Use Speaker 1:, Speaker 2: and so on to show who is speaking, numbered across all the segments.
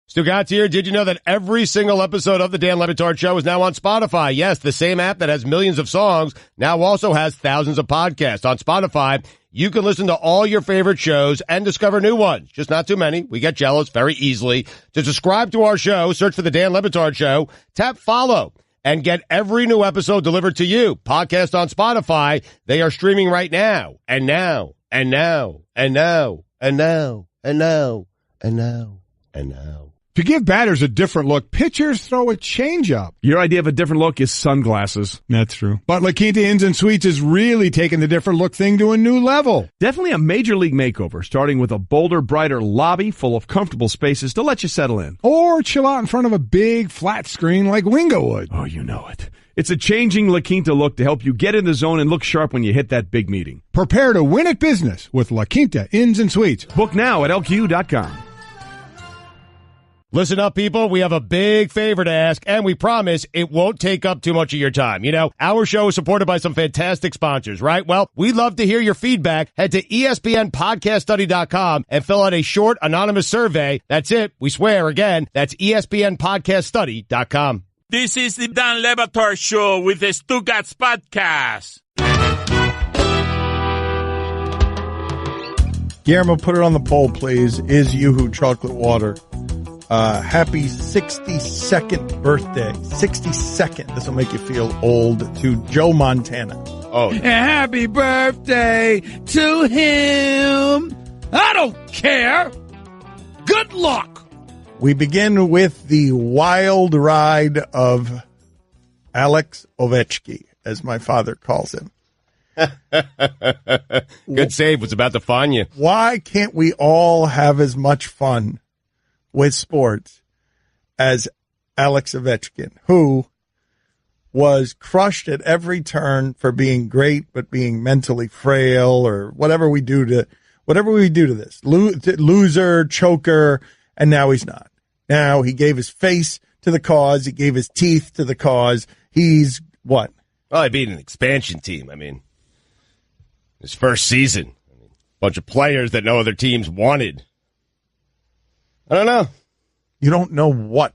Speaker 1: Stugotz here. Did you know that every single episode of the Dan Le Batard Show is now on Spotify? Yes, the same app that has millions of songs now also has thousands of podcasts. On Spotify, you can listen to all your favorite shows and discover new ones. Just not too many. We get jealous very easily. To subscribe to our show, search for the Dan Le Batard Show, tap follow, and get every new episode delivered to you. Podcast on Spotify. They are streaming right now. And now. And now. And now. And now. And now. And now. And now.
Speaker 2: To give batters a different look, pitchers throw a changeup.
Speaker 3: Your idea of a different look is sunglasses.
Speaker 2: That's true. But La Quinta Inns and Suites is really taking the different look thing to a new level.
Speaker 3: Definitely a major league makeover, starting with a bolder, brighter lobby full of comfortable spaces to let you settle in.
Speaker 2: Or chill out in front of a big flat screen like Wingo would.
Speaker 3: Oh, you know it. It's a changing La Quinta look to help you get in the zone and look sharp when you hit that big meeting.
Speaker 2: Prepare to win at business with La Quinta Inns and Suites.
Speaker 3: Book now at LQ.com.
Speaker 1: Listen up, people. We have a big favor to ask, and we promise it won't take up too much of your time. You know, our show is supported by some fantastic sponsors, right? Well, we'd love to hear your feedback. Head to ESPNpodcaststudy.com and fill out a short, anonymous survey. That's it. We swear, again, that's ESPNpodcaststudy.com.
Speaker 4: This is the Dan Le Batard Show with the Stugotz podcast.
Speaker 5: Guillermo, put it on the poll, please. Is Yoo-Hoo chocolate water? Happy 62nd birthday. 62nd. This will make you feel old, to Joe Montana.
Speaker 1: Oh,
Speaker 6: happy birthday to him. I don't care. Good luck.
Speaker 5: We begin with the wild ride of Alex Ovechkin, as my father calls him.
Speaker 1: Good save. Was about to find you.
Speaker 5: Why can't we all have as much fun with sports as Alex Ovechkin, who was crushed at every turn for being great but being mentally frail, or whatever we do to this loser, choker, and now he's not. Now he gave his face to the cause. He gave his teeth to the cause. He's what?
Speaker 1: Well, he beat an expansion team. I mean, his first season. A bunch of players that no other teams wanted. I don't know.
Speaker 5: You don't know what?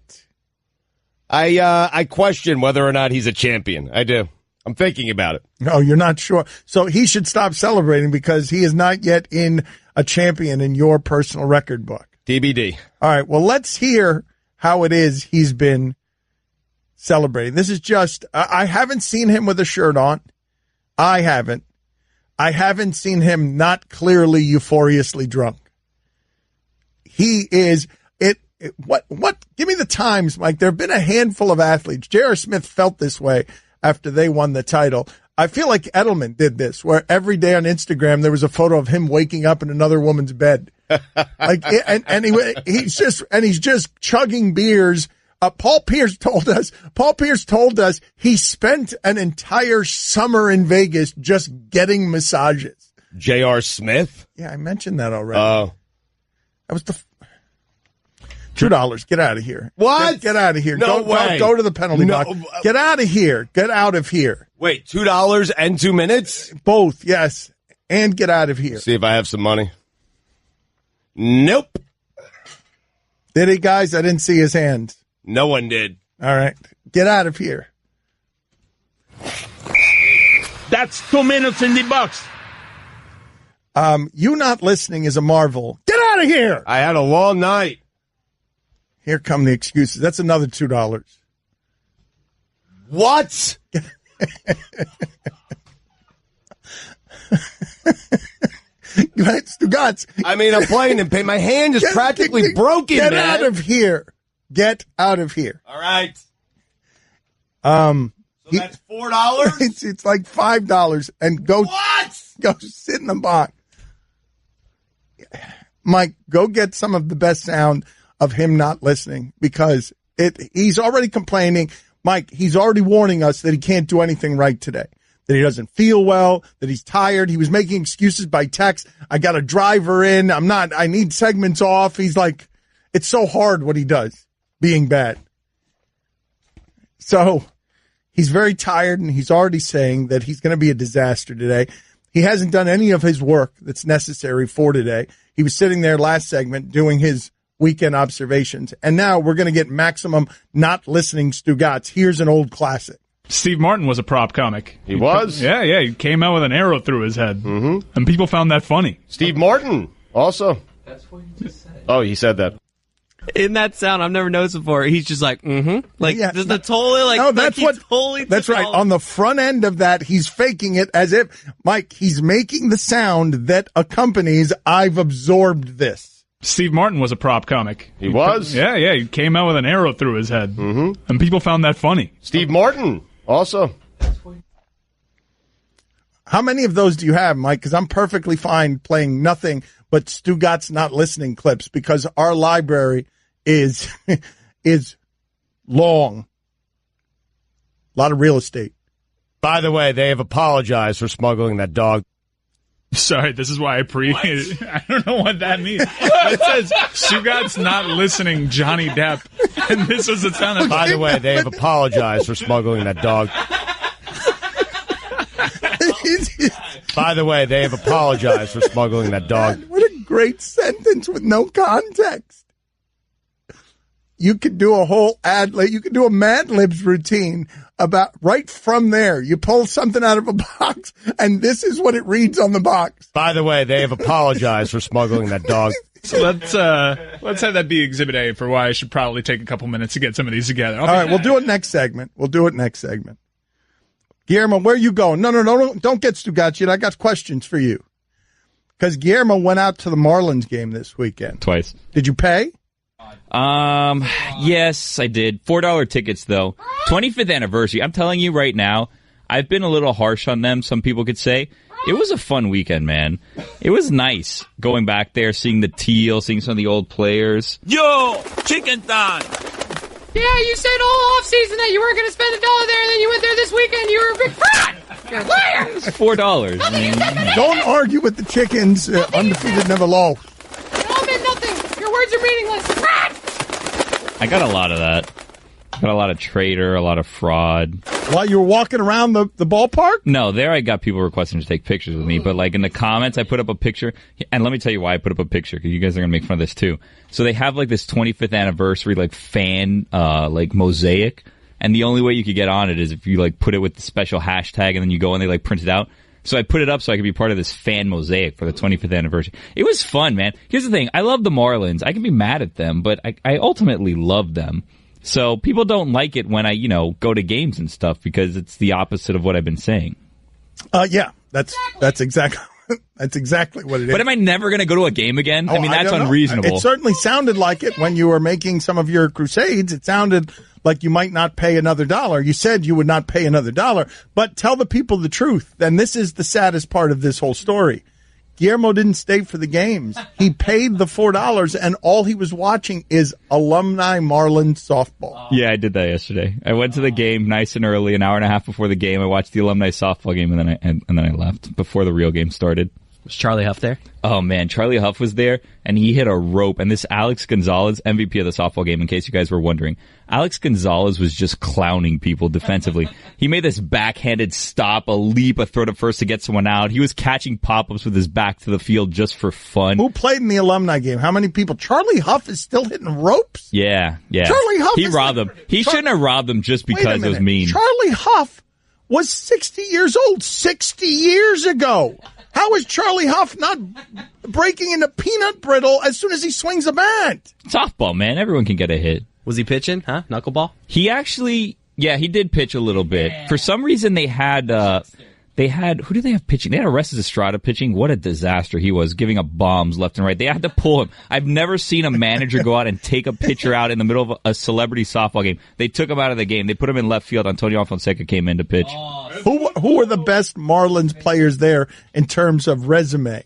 Speaker 1: I question whether or not he's a champion. I do. I'm thinking about it.
Speaker 5: No, you're not sure. So he should stop celebrating because he is not yet in a champion in your personal record book.
Speaker 1: TBD.
Speaker 5: All right. Well, let's hear how it is he's been celebrating. This is just, I haven't seen him with a shirt on. I haven't seen him not clearly euphoriously drunk. He is what give me the times, Mike. There have been a handful of athletes. J.R. Smith felt this way after they won the title. I feel like Edelman did this, where every day on Instagram there was a photo of him waking up in another woman's bed. He's just chugging beers. Paul Pierce told us he spent an entire summer in Vegas just getting massages.
Speaker 1: J.R. Smith?
Speaker 5: Yeah, I mentioned that already. Oh. That was the $2. Get out of here.
Speaker 1: What?
Speaker 5: Get out of here.
Speaker 1: No way.
Speaker 5: Go to the penalty box. Get out of here. Get out of here.
Speaker 1: Wait, $2 and 2 minutes?
Speaker 5: Both, yes. And get out of here.
Speaker 1: See if I have some money. Nope.
Speaker 5: Did he, guys? I didn't see his hands.
Speaker 1: No one did.
Speaker 5: All right. Get out of here.
Speaker 4: That's 2 minutes in the box.
Speaker 5: You not listening is a marvel. Get out of here.
Speaker 1: I had a long night.
Speaker 5: Here come the excuses. That's another $2.
Speaker 1: What?
Speaker 5: Stugotz.
Speaker 1: I mean, I'm playing and pay. My hand is practically broken.
Speaker 5: Get
Speaker 1: man.
Speaker 5: out of here. Get out of here.
Speaker 1: All right.
Speaker 5: So
Speaker 1: that's $4?
Speaker 5: It's like $5. And go.
Speaker 1: What?
Speaker 5: Go sit in the box. Mike, go get some of the best sound of him not listening, because he's already complaining. Mike, he's already warning us that he can't do anything right today, that he doesn't feel well, that he's tired. He was making excuses by text. I got a driver in. I need segments off. He's like, it's so hard what he does, being bad. So he's very tired, and he's already saying that he's going to be a disaster today. He hasn't done any of his work that's necessary for today. He was sitting there last segment doing his weekend observations. And now we're going to get maximum not listening Stugotz. Here's an old classic.
Speaker 7: Steve Martin was a prop comic.
Speaker 1: He was?
Speaker 7: Yeah, he came out with an arrow through his head.
Speaker 1: Mm-hmm.
Speaker 7: And people found that funny.
Speaker 1: Steve Martin also.
Speaker 8: That's what he just said.
Speaker 1: Oh, he said that.
Speaker 8: In that sound, I've never noticed before. He's just like, like,
Speaker 5: Yeah.
Speaker 8: just the totally, like,
Speaker 5: No, that's
Speaker 8: like
Speaker 5: what.
Speaker 8: Totally
Speaker 5: that's right. On the front end of that, he's faking it as if, Mike, he's making the sound that accompanies, I've absorbed this.
Speaker 7: Steve Martin was a prop comic.
Speaker 1: He was?
Speaker 7: Yeah, he came out with an arrow through his head.
Speaker 1: Mm-hmm.
Speaker 7: And people found that funny.
Speaker 1: Steve Martin also.
Speaker 5: How many of those do you have, Mike? Because I'm perfectly fine playing nothing but Stugotz not listening clips because our library is long. A lot of real estate.
Speaker 1: By the way, they have apologized for smuggling that dog.
Speaker 7: Sorry, this is why I I don't know what that means. It says Stugotz not listening Johnny Depp. And this was the sound.
Speaker 1: By the way, they have apologized for smuggling that dog. By the way, they have apologized for smuggling that dog.
Speaker 5: What a great sentence with no context. You could do a whole you could do a Mad Libs routine about right from there. You pull something out of a box, and this is what it reads on the box.
Speaker 1: By the way, they have apologized for smuggling that dog.
Speaker 7: So let's have that be Exhibit A for why I should probably take a couple minutes to get some of these together.
Speaker 5: All right, we'll do it next segment. Guillermo, where you going? No, don't get Stugotz yet. I got questions for you. Because Guillermo went out to the Marlins game this weekend.
Speaker 9: Twice.
Speaker 5: Did you pay?
Speaker 9: Yes, I did. $4 tickets, though. 25th anniversary. I'm telling you right now, I've been a little harsh on them, some people could say. It was a fun weekend, man. It was nice going back there, seeing the teal, seeing some of the old players.
Speaker 4: Yo, chicken time.
Speaker 10: Yeah, you said all offseason that you weren't going to spend $1 there, and then you went there this weekend. You were a big fraud. You're a liar.
Speaker 9: It's $4.
Speaker 5: Don't argue with the chickens. Undefeated, never lost.
Speaker 10: It all meant nothing. Your words are meaningless. Fraud.
Speaker 9: I got a lot of that. Got a lot of traitor, a lot of fraud.
Speaker 5: While you were walking around the ballpark?
Speaker 9: No, there I got people requesting to take pictures with me. But like in the comments, I put up a picture. And let me tell you why I put up a picture, because you guys are going to make fun of this too. So they have like this 25th anniversary like fan like mosaic. And the only way you could get on it is if you like put it with the special hashtag and then you go and they like print it out. So I put it up so I could be part of this fan mosaic for the 25th anniversary. It was fun, man. Here's the thing. I love the Marlins. I can be mad at them, but I ultimately love them. So people don't like it when I, go to games and stuff because it's the opposite of what I've been saying.
Speaker 5: Yeah, that's exactly what it is.
Speaker 9: But am I never going to go to a game again?
Speaker 5: Oh,
Speaker 9: I mean, that's unreasonable.
Speaker 5: It certainly sounded like it when you were making some of your crusades. It sounded like you might not pay another $1. You said you would not pay another $1, but tell the people the truth. And this is the saddest part of this whole story. Guillermo didn't stay for the games. He paid the $4, and all he was watching is alumni Marlins softball.
Speaker 9: Yeah, I did that yesterday. I went to the game nice and early, an hour and a half before the game. I watched the alumni softball game, and then I left before the real game started.
Speaker 8: Was Charlie Huff there?
Speaker 9: Oh, man. Charlie Huff was there, and he hit a rope. And this Alex Gonzalez, MVP of the softball game, in case you guys were wondering, Alex Gonzalez was just clowning people defensively. He made this backhanded stop, a leap, a throw to first to get someone out. He was catching pop-ups with his back to the field just for fun.
Speaker 5: Who played in the alumni game? How many people? Charlie Huff is still hitting ropes?
Speaker 9: Yeah.
Speaker 5: Charlie Huff
Speaker 9: He robbed them. He shouldn't have robbed them just because it was mean.
Speaker 5: Charlie Huff was 60 years old 60 years ago. How is Charlie Huff not breaking into peanut brittle as soon as he swings a bat?
Speaker 9: Softball, man. Everyone can get a hit.
Speaker 8: Was he pitching? Huh? Knuckleball?
Speaker 9: He actually, he did pitch a little bit. For some reason, they had, who did they have pitching? They had Orestes Estrada pitching. What a disaster he was, giving up bombs left and right. They had to pull him. I've never seen a manager go out and take a pitcher out in the middle of a celebrity softball game. They took him out of the game. They put him in left field. Antonio Fonseca came in to pitch.
Speaker 5: Who were the best Marlins players there in terms of resume?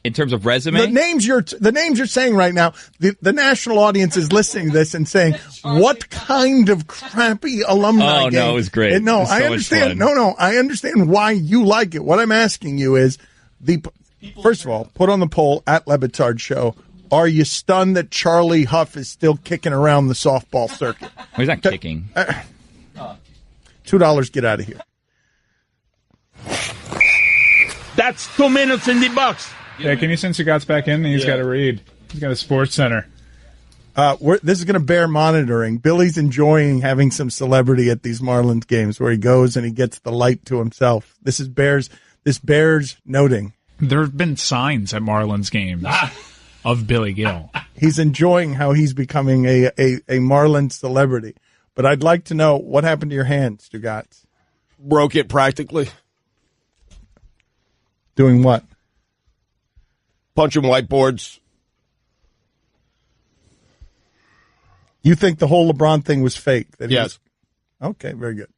Speaker 9: In terms of resume?
Speaker 5: The names you're saying right now, the national audience is listening to this and saying, what kind of crappy alumni game?
Speaker 9: No, it was great.
Speaker 5: No,
Speaker 9: I understand.
Speaker 5: I understand why you like it. What I'm asking you is, first of all, put on the poll at Le Batard Show. Are you stunned that Charlie Huff is still kicking around the softball circuit?
Speaker 9: Well, he's not kicking.
Speaker 5: $2, get out of here.
Speaker 4: That's 2 minutes in the box.
Speaker 7: Yeah, can you send Stugotz back in? He's got to read. He's got a Sports Center.
Speaker 5: This is going to bear monitoring. Billy's enjoying having some celebrity at these Marlins games where he goes and he gets the light to himself. This bears noting.
Speaker 7: There have been signs at Marlins games of Billy Gill.
Speaker 5: He's enjoying how he's becoming a Marlins celebrity. But I'd like to know what happened to your hand, Stugotz.
Speaker 1: Broke it practically.
Speaker 5: Doing what?
Speaker 1: Punching whiteboards.
Speaker 5: You think the whole LeBron thing was fake?
Speaker 1: Yes.
Speaker 5: Okay, very good.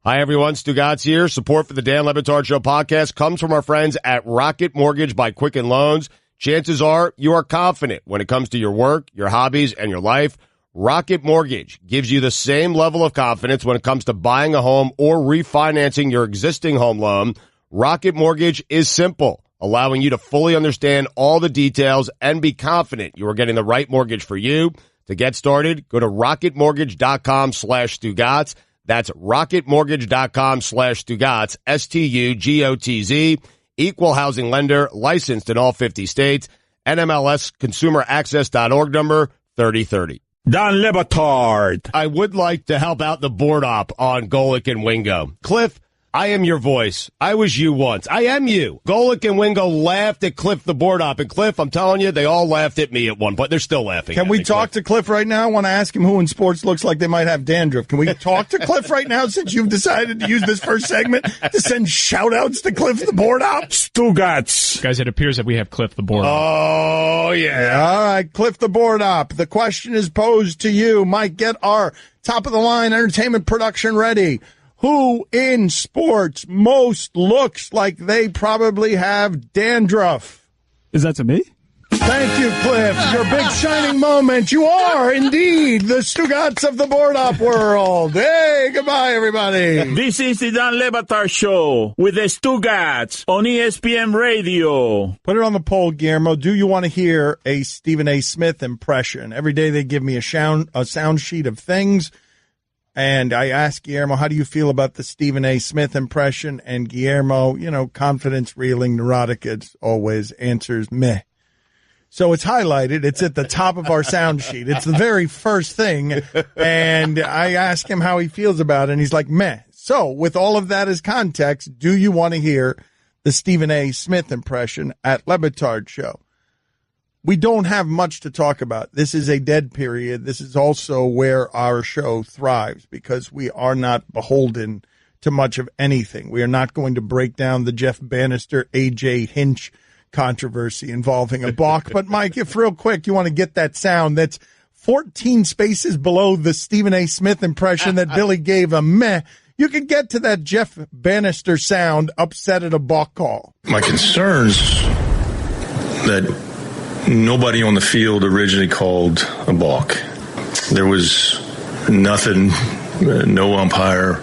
Speaker 1: Hi, everyone. Stugotz here. Support for the Dan Le Batard Show podcast comes from our friends at Rocket Mortgage by Quicken Loans. Chances are you are confident when it comes to your work, your hobbies, and your life. Rocket Mortgage gives you the same level of confidence when it comes to buying a home or refinancing your existing home loan. Rocket Mortgage is simple, allowing you to fully understand all the details and be confident you are getting the right mortgage for you. To get started, go to rocketmortgage.com/Stugotz. That's rocketmortgage.com/Stugotz, STUGOTZ. Equal housing lender, licensed in all 50 states. NMLS consumeraccess.org number 3030.
Speaker 6: Dan Le Batard.
Speaker 1: I would like to help out the board op on Golic and Wingo. Cliff, I am your voice. I was you once. I am you. Golic and Wingo laughed at Cliff the board op. And Cliff, I'm telling you, they all laughed at me at one point. They're still laughing.
Speaker 5: Can we talk to Cliff right now? I want to ask him who in sports looks like they might have dandruff. Can we talk to Cliff right now since you've decided to use this first segment to send shout-outs to Cliff the board op?
Speaker 2: Stugotz.
Speaker 7: Guys, it appears that we have Cliff the board op.
Speaker 1: Oh, yeah.
Speaker 5: All right, Cliff the board op. The question is posed to you. Mike, get our top-of-the-line entertainment production ready. Who in sports most looks like they probably have dandruff?
Speaker 2: Is that to me?
Speaker 5: Thank you, Cliff. Your big shining moment. You are indeed the Stugotz of the board op world. Hey, goodbye, everybody.
Speaker 4: This is the Dan Le Batard Show with the Stugotz on ESPN Radio.
Speaker 5: Put it on the poll, Guillermo. Do you want to hear a Stephen A. Smith impression? Every day they give me a sound sheet of things. And I asked Guillermo, how do you feel about the Stephen A. Smith impression? And Guillermo, confidence reeling, neurotic as always, answers meh. So it's highlighted. It's at the top of our sound sheet. It's the very first thing. And I ask him how he feels about it, and he's like, meh. So with all of that as context, do you want to hear the Stephen A. Smith impression at Le Batard Show? We don't have much to talk about. This is a dead period. This is also where our show thrives because we are not beholden to much of anything. We are not going to break down the Jeff Bannister, A.J. Hinch controversy involving a balk. But, Mike, if real quick you want to get that sound that's 14 spaces below the Stephen A. Smith impression that Billy gave a meh, you can get to that Jeff Bannister sound upset at a balk call.
Speaker 11: My concerns that nobody on the field originally called a balk. There was nothing, no umpire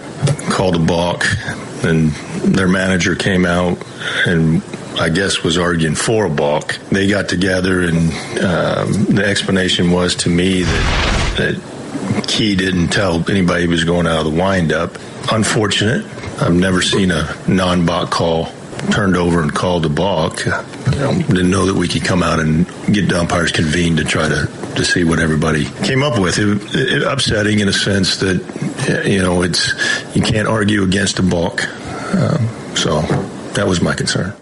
Speaker 11: called a balk, and their manager came out and I guess was arguing for a balk. They got together and the explanation was to me that Key didn't tell anybody he was going out of the windup. Unfortunate. I've never seen a non-balk call turned over and called a balk. Didn't know that we could come out and get the umpires convened to try to see what everybody came up with. It upsetting in a sense that, it's you can't argue against a balk. So that was my concern.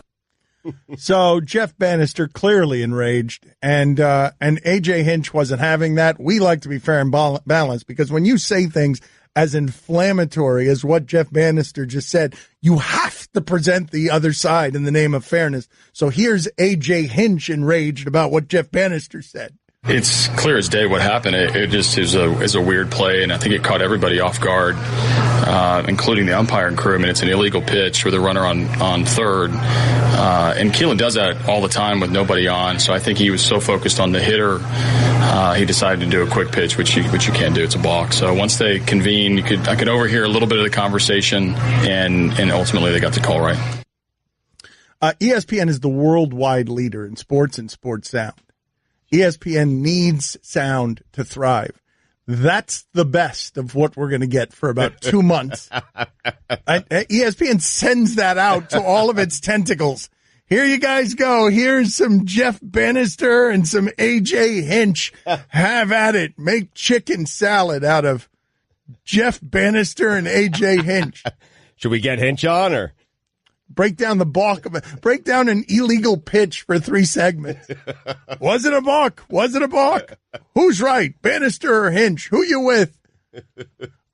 Speaker 5: So Jeff Bannister clearly enraged, and A.J. Hinch wasn't having that. We like to be fair and balanced because when you say things as inflammatory as what Jeff Bannister just said, you have to present the other side in the name of fairness. So here's A.J. Hinch enraged about what Jeff Bannister said.
Speaker 12: It's clear as day what happened. It just is a weird play, and I think it caught everybody off guard, including the umpire and crew. I mean, it's an illegal pitch with a runner on third, and Keelan does that all the time with nobody on. So I think he was so focused on the hitter, he decided to do a quick pitch, which you can't do. It's a balk. So once they convened, I could overhear a little bit of the conversation, and ultimately they got the call right.
Speaker 5: ESPN is the worldwide leader in sports and sports sound. ESPN needs sound to thrive. That's the best of what we're going to get for about 2 months. ESPN sends that out to all of its tentacles. Here you guys go. Here's some Jeff Bannister and some A.J. Hinch. Have at it. Make chicken salad out of Jeff Bannister and A.J. Hinch.
Speaker 1: Should we get Hinch on or?
Speaker 5: Break down the balk of it. Break down an illegal pitch for 3 segments. Was it a balk? Was it a balk? Who's right? Bannister or Hinch? Who you with?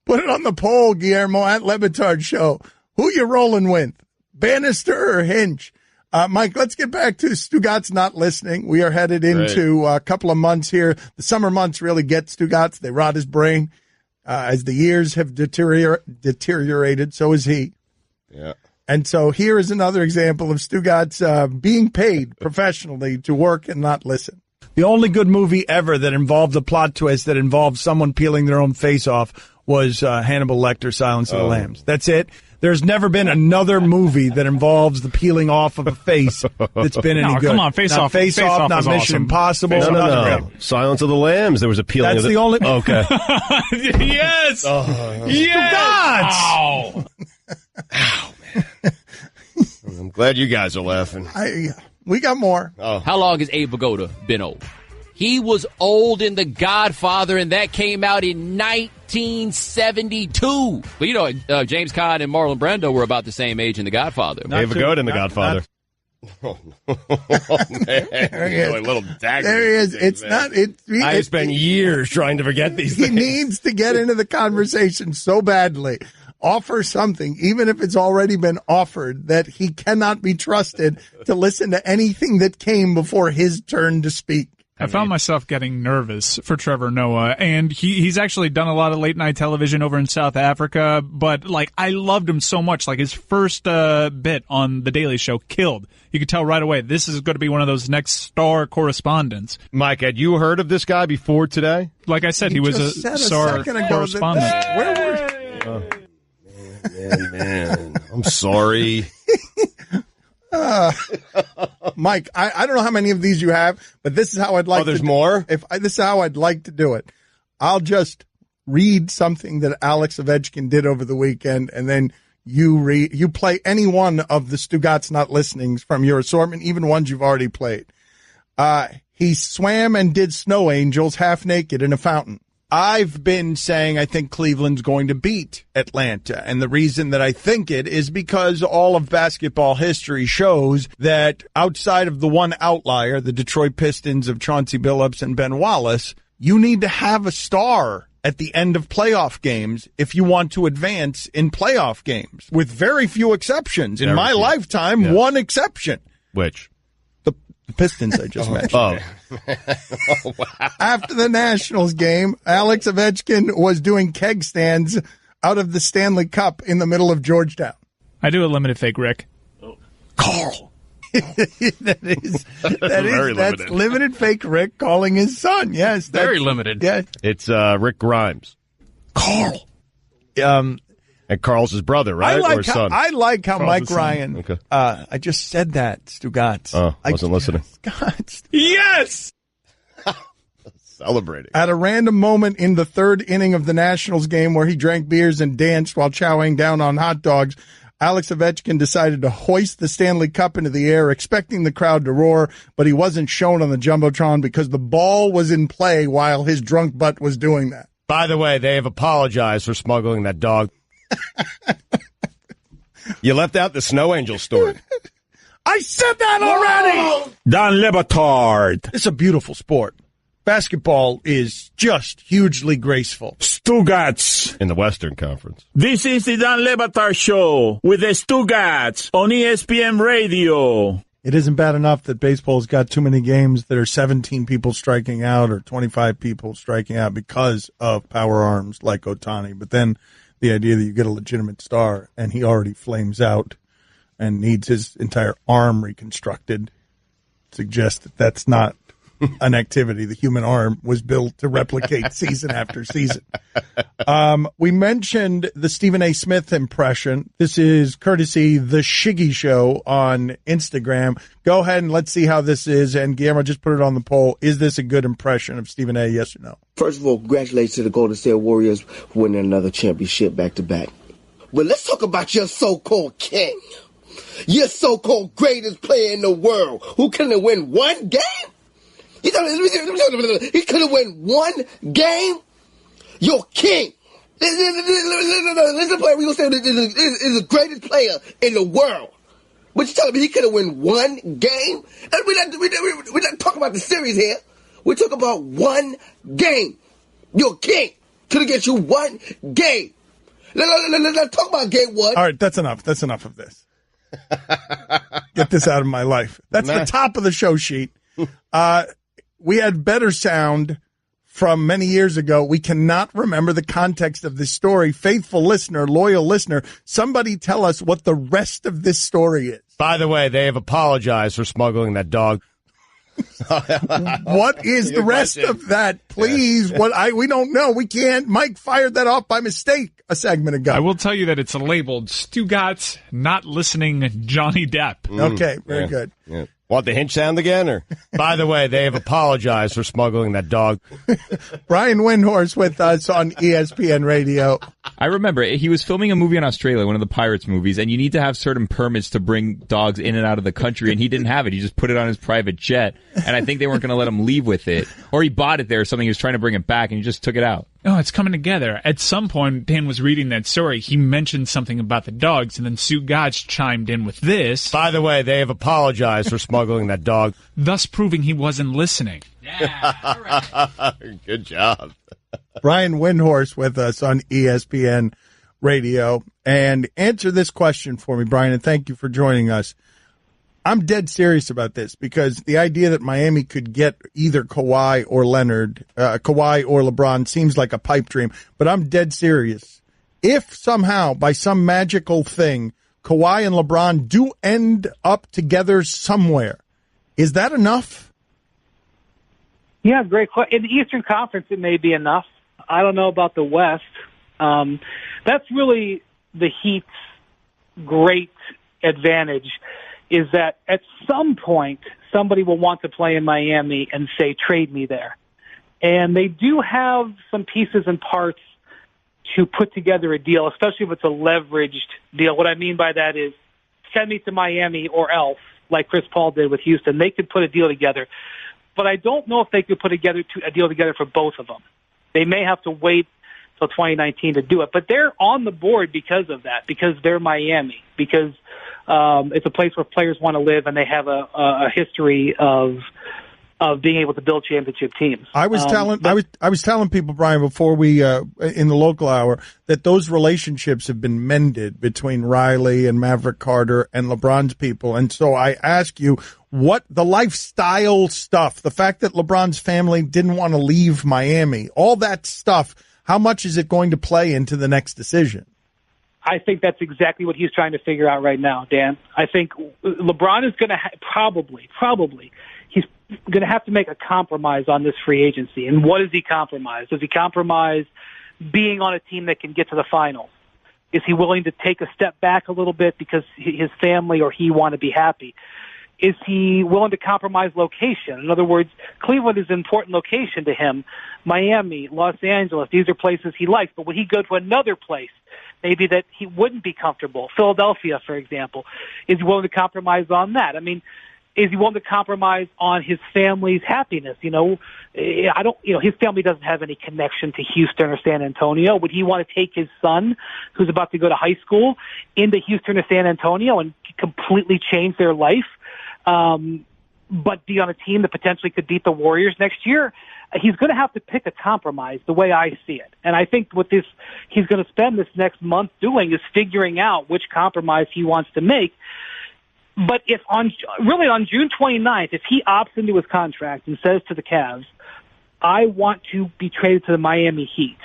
Speaker 5: Put it on the poll, Guillermo, at Le Batard Show. Who you rolling with? Bannister or Hinch? Mike, let's get back to Stugotz not listening. We are headed into a couple of months here. The summer months really get Stugotz. They rot his brain. As the years have deteriorated, so is he.
Speaker 1: Yeah.
Speaker 5: And so here is another example of Stugotz being paid professionally to work and not listen.
Speaker 2: The only good movie ever that involved a plot twist that involved someone peeling their own face off was Hannibal Lecter, Silence of the Lambs. That's it. There's never been another movie that involves the peeling off of a face that's been any good.
Speaker 7: Come on, Face Off.
Speaker 2: Face Off, not Mission
Speaker 7: awesome.
Speaker 2: Impossible.
Speaker 1: No. Silence of the Lambs. There was a peeling.
Speaker 2: That's the only.
Speaker 1: Okay.
Speaker 7: Yes. Yes.
Speaker 1: Ow. Ow, man. I'm glad you guys are laughing.
Speaker 5: We got more.
Speaker 8: How long has Abe Vigoda been old? He was old in The Godfather, and that came out in 1972. But, you know, James Caan and Marlon Brando were about the same age in The Godfather.
Speaker 1: Abe Vigoda in The Godfather. Oh, man.
Speaker 5: There he is.
Speaker 1: A little dagger.
Speaker 5: There he is. It's not.
Speaker 1: I spent years trying to forget these things.
Speaker 5: He needs to get into the conversation so badly. Offer something, even if it's already been offered, that he cannot be trusted to listen to anything that came before his turn to speak.
Speaker 7: I found myself getting nervous for Trevor Noah, and he's actually done a lot of late night television over in South Africa, but like I loved him so much. Like his first bit on The Daily Show killed. You could tell right away this is going to be one of those next star correspondents.
Speaker 1: Mike, had you heard of this guy before today?
Speaker 7: Like I said, he was a star correspondent.
Speaker 5: Where were
Speaker 1: Man. I'm sorry.
Speaker 5: Mike, I don't know how many of these you have, but this is how I'd like.
Speaker 1: There's more.
Speaker 5: This is how I'd like to do it. I'll just read something that Alex Ovechkin did over the weekend, and then you play any one of the Stugotz not listenings from your assortment, even ones you've already played. He swam and did snow angels half naked in a fountain.
Speaker 2: I've been saying I think Cleveland's going to beat Atlanta, and the reason that I think it is because all of basketball history shows that outside of the one outlier, the Detroit Pistons of Chauncey Billups and Ben Wallace, you need to have a star at the end of playoff games if you want to advance in playoff games, with very few exceptions. In my lifetime, one exception.
Speaker 1: Which?
Speaker 2: The Pistons I just mentioned.
Speaker 1: Wow.
Speaker 5: After the Nationals game, Alex Ovechkin was doing keg stands out of the Stanley Cup in the middle of Georgetown.
Speaker 7: I do a limited fake Rick.
Speaker 5: Carl. That's limited fake Rick calling his son. Yes.
Speaker 8: Very limited.
Speaker 5: Yeah.
Speaker 1: It's Rick Grimes.
Speaker 5: Carl.
Speaker 1: And Carl's his brother, right? Or son?
Speaker 5: I like how
Speaker 7: Carl's
Speaker 5: Mike Ryan.
Speaker 1: Okay.
Speaker 5: I just said that, Stugotz.
Speaker 1: Oh, I wasn't listening.
Speaker 5: Stugotz.
Speaker 7: Yes!
Speaker 1: Celebrating.
Speaker 5: At a random moment in the third inning of the Nationals game where he drank beers and danced while chowing down on hot dogs, Alex Ovechkin decided to hoist the Stanley Cup into the air, expecting the crowd to roar, but he wasn't shown on the Jumbotron because the ball was in play while his drunk butt was doing that.
Speaker 1: By the way, they have apologized for smuggling that dog. You left out the Snow Angel story.
Speaker 5: I said that already!
Speaker 6: Dan Le Batard.
Speaker 2: It's a beautiful sport. Basketball is just hugely graceful.
Speaker 6: Stugotz.
Speaker 1: In the Western Conference.
Speaker 4: This is the Dan Le Batard Show with the Stugotz on ESPN Radio.
Speaker 5: It isn't bad enough that baseball's got too many games that are 17 people striking out or 25 people striking out because of power arms like Ohtani. But then the idea that you get a legitimate star and he already flames out and needs his entire arm reconstructed suggests that that's not an activity. The human arm was built to replicate season after season. We mentioned the Stephen A. Smith impression. This is courtesy The Shiggy Show on Instagram. Go ahead and let's see how this is. And Guillermo, just put it on the poll. Is this a good impression of Stephen A., yes or no?
Speaker 13: First of all, congratulations to the Golden State Warriors for winning another championship back-to-back. But let's talk about your so-called king. Your so-called greatest player in the world who couldn't win one game? He couldn't win one game? You're king. This is the player we gonna say is the greatest player in the world. But you telling me he couldn't win one game? And we're not talking about the series here. We're talking about one game. You're king. Couldn't get you one game. Let's talk about game one.
Speaker 5: All right, that's enough. That's enough of this. Get this out of my life. That's the top of the show sheet. We had better sound from many years ago. We cannot remember the context of this story. Faithful listener, loyal listener, somebody tell us what the rest of this story is.
Speaker 1: By the way, they have apologized for smuggling that dog.
Speaker 5: What is the rest of that, please? Yeah. We don't know. We can't. Mike fired that off by mistake a segment ago.
Speaker 7: I will tell you that it's labeled Stugotz not listening Johnny Depp.
Speaker 5: Okay, very good.
Speaker 1: Yeah. Want the hinge sound again? Or by the way, they have apologized for smuggling that dog.
Speaker 5: Brian Windhorst with us on ESPN Radio.
Speaker 9: I remember he was filming a movie in Australia, one of the Pirates movies, and you need to have certain permits to bring dogs in and out of the country, and he didn't have it. He just put it on his private jet, and I think they weren't going to let him leave with it. Or he bought it there or something. He was trying to bring it back, and he just took it out.
Speaker 7: Oh, it's coming together. At some point, Dan was reading that story. He mentioned something about the dogs, and then Stugotz chimed in with this.
Speaker 1: By the way, they have apologized for smuggling that dog.
Speaker 7: Thus proving he wasn't listening.
Speaker 10: Yeah, all right.
Speaker 1: Good job.
Speaker 5: Brian Windhorst with us on ESPN Radio. And answer this question for me, Brian, and thank you for joining us. I'm dead serious about this because the idea that Miami could get either Kawhi or Kawhi or LeBron seems like a pipe dream, but I'm dead serious. If somehow, by some magical thing, Kawhi and LeBron do end up together somewhere, is that enough?
Speaker 14: Yeah, great question. In the Eastern Conference, it may be enough. I don't know about the West. That's really the Heat's great advantage, is that at some point somebody will want to play in Miami and say, trade me there. And they do have some pieces and parts to put together a deal, especially if it's a leveraged deal. What I mean by that is send me to Miami or else, like Chris Paul did with Houston. They could put a deal together. But I don't know if they could put a deal together for both of them. They may have to wait till 2019 to do it. But they're on the board because of that, because they're Miami, because it's a place where players want to live, and they have a history of being able to build championship teams.
Speaker 5: I was telling people, Brian, before we in the local hour, that those relationships have been mended between Riley and Maverick Carter and LeBron's people. And so I ask you, what the lifestyle stuff, the fact that LeBron's family didn't want to leave Miami, all that stuff, how much is it going to play into the next decision?
Speaker 14: I think that's exactly what he's trying to figure out right now, Dan. I think LeBron is going to probably he's going to have to make a compromise on this free agency. And what does he compromise? Does he compromise being on a team that can get to the finals? Is he willing to take a step back a little bit because his family or he want to be happy? Is he willing to compromise location? In other words, Cleveland is an important location to him. Miami, Los Angeles, these are places he likes. But would he go to another place, maybe that he wouldn't be comfortable? Philadelphia, for example. Is he willing to compromise on that? I mean, is he willing to compromise on his family's happiness? His family doesn't have any connection to Houston or San Antonio. Would he want to take his son, who's about to go to high school, into Houston or San Antonio and completely change their life? But be on a team that potentially could beat the Warriors next year? He's going to have to pick a compromise, the way I see it. And I think what he's going to spend this next month doing is figuring out which compromise he wants to make. But if on June 29th, if he opts into his contract and says to the Cavs, I want to be traded to the Miami Heat,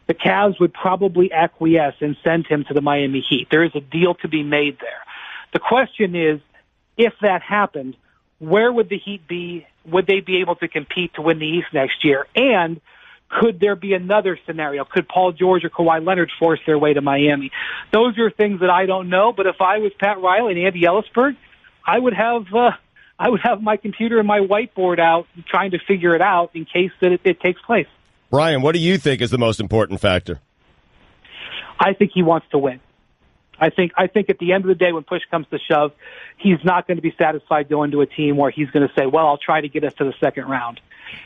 Speaker 14: the Cavs would probably acquiesce and send him to the Miami Heat. There is a deal to be made there. The question is, if that happened, where would the Heat be? Would they be able to compete to win the East next year? And could there be another scenario? Could Paul George or Kawhi Leonard force their way to Miami? Those are things that I don't know. But if I was Pat Riley and Andy Ellisberg, I would have my computer and my whiteboard out trying to figure it out in case that it takes place.
Speaker 1: Brian, what do you think is the most important factor?
Speaker 14: I think he wants to win. I think at the end of the day, when push comes to shove, he's not going to be satisfied going to a team where he's going to say, well, I'll try to get us to the second round.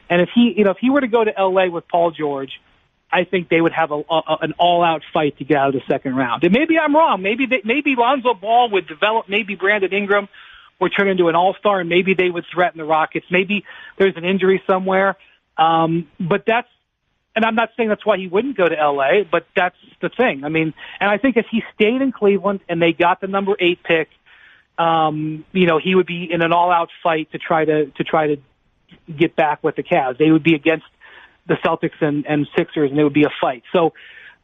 Speaker 14: And if he were to go to L.A. with Paul George, I think they would have an all-out fight to get out of the second round. And maybe I'm wrong. Maybe Lonzo Ball would develop. Maybe Brandon Ingram would turn into an all-star, and maybe they would threaten the Rockets. Maybe there's an injury somewhere. But that's, and I'm not saying that's why he wouldn't go to L.A., but that's the thing. I mean, and I think if he stayed in Cleveland and they got the number 8 pick, he would be in an all-out fight to try to get back with the Cavs. They would be against the Celtics and Sixers, and it would be a fight. So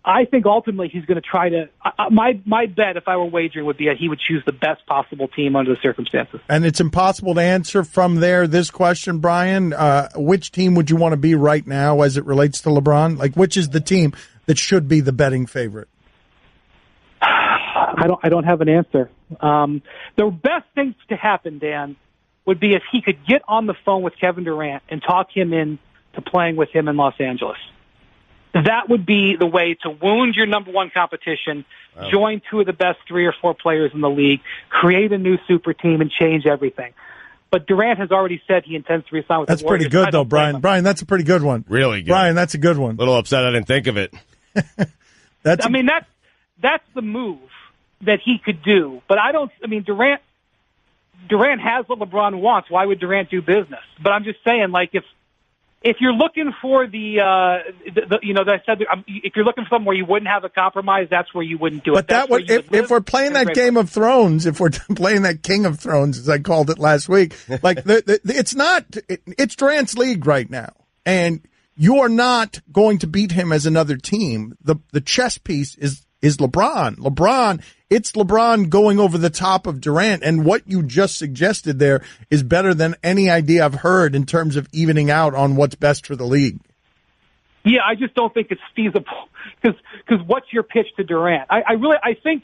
Speaker 14: I think ultimately he's going to try to my bet, if I were wagering, would be that he would choose the best possible team under the circumstances.
Speaker 5: And it's impossible to answer from there this question, Brian. Which team would you want to be right now as it relates to LeBron? Like, which is the team that should be the betting favorite?
Speaker 14: I don't have an answer. The best thing to happen, Dan, would be if he could get on the phone with Kevin Durant and talk him in to playing with him in Los Angeles. That would be the way to wound your number one competition, join 2 of the best 3 or 4 players in the league, create a new super team, and change everything. But Durant has already said he intends to resign with the Warriors.
Speaker 5: That's pretty good, though, Brian. Brian, that's a pretty good one.
Speaker 1: Really good.
Speaker 5: Brian, that's a good one.
Speaker 1: A little upset I didn't think of it.
Speaker 14: That's the move that he could do. But Durant has what LeBron wants. Why would Durant do business? But I'm just saying, like, if you're looking for if you're looking for something where you wouldn't have a compromise, that's where you wouldn't do it.
Speaker 5: But if we're playing that Game of Thrones, if we're playing that King of Thrones, as I called it last week, like it's Durant's league right now, and you are not going to beat him as another team. The chess piece is LeBron. It's LeBron going over the top of Durant, and what you just suggested there is better than any idea I've heard in terms of evening out on what's best for the league.
Speaker 14: Yeah, I just don't think it's feasible because what's your pitch to Durant? I think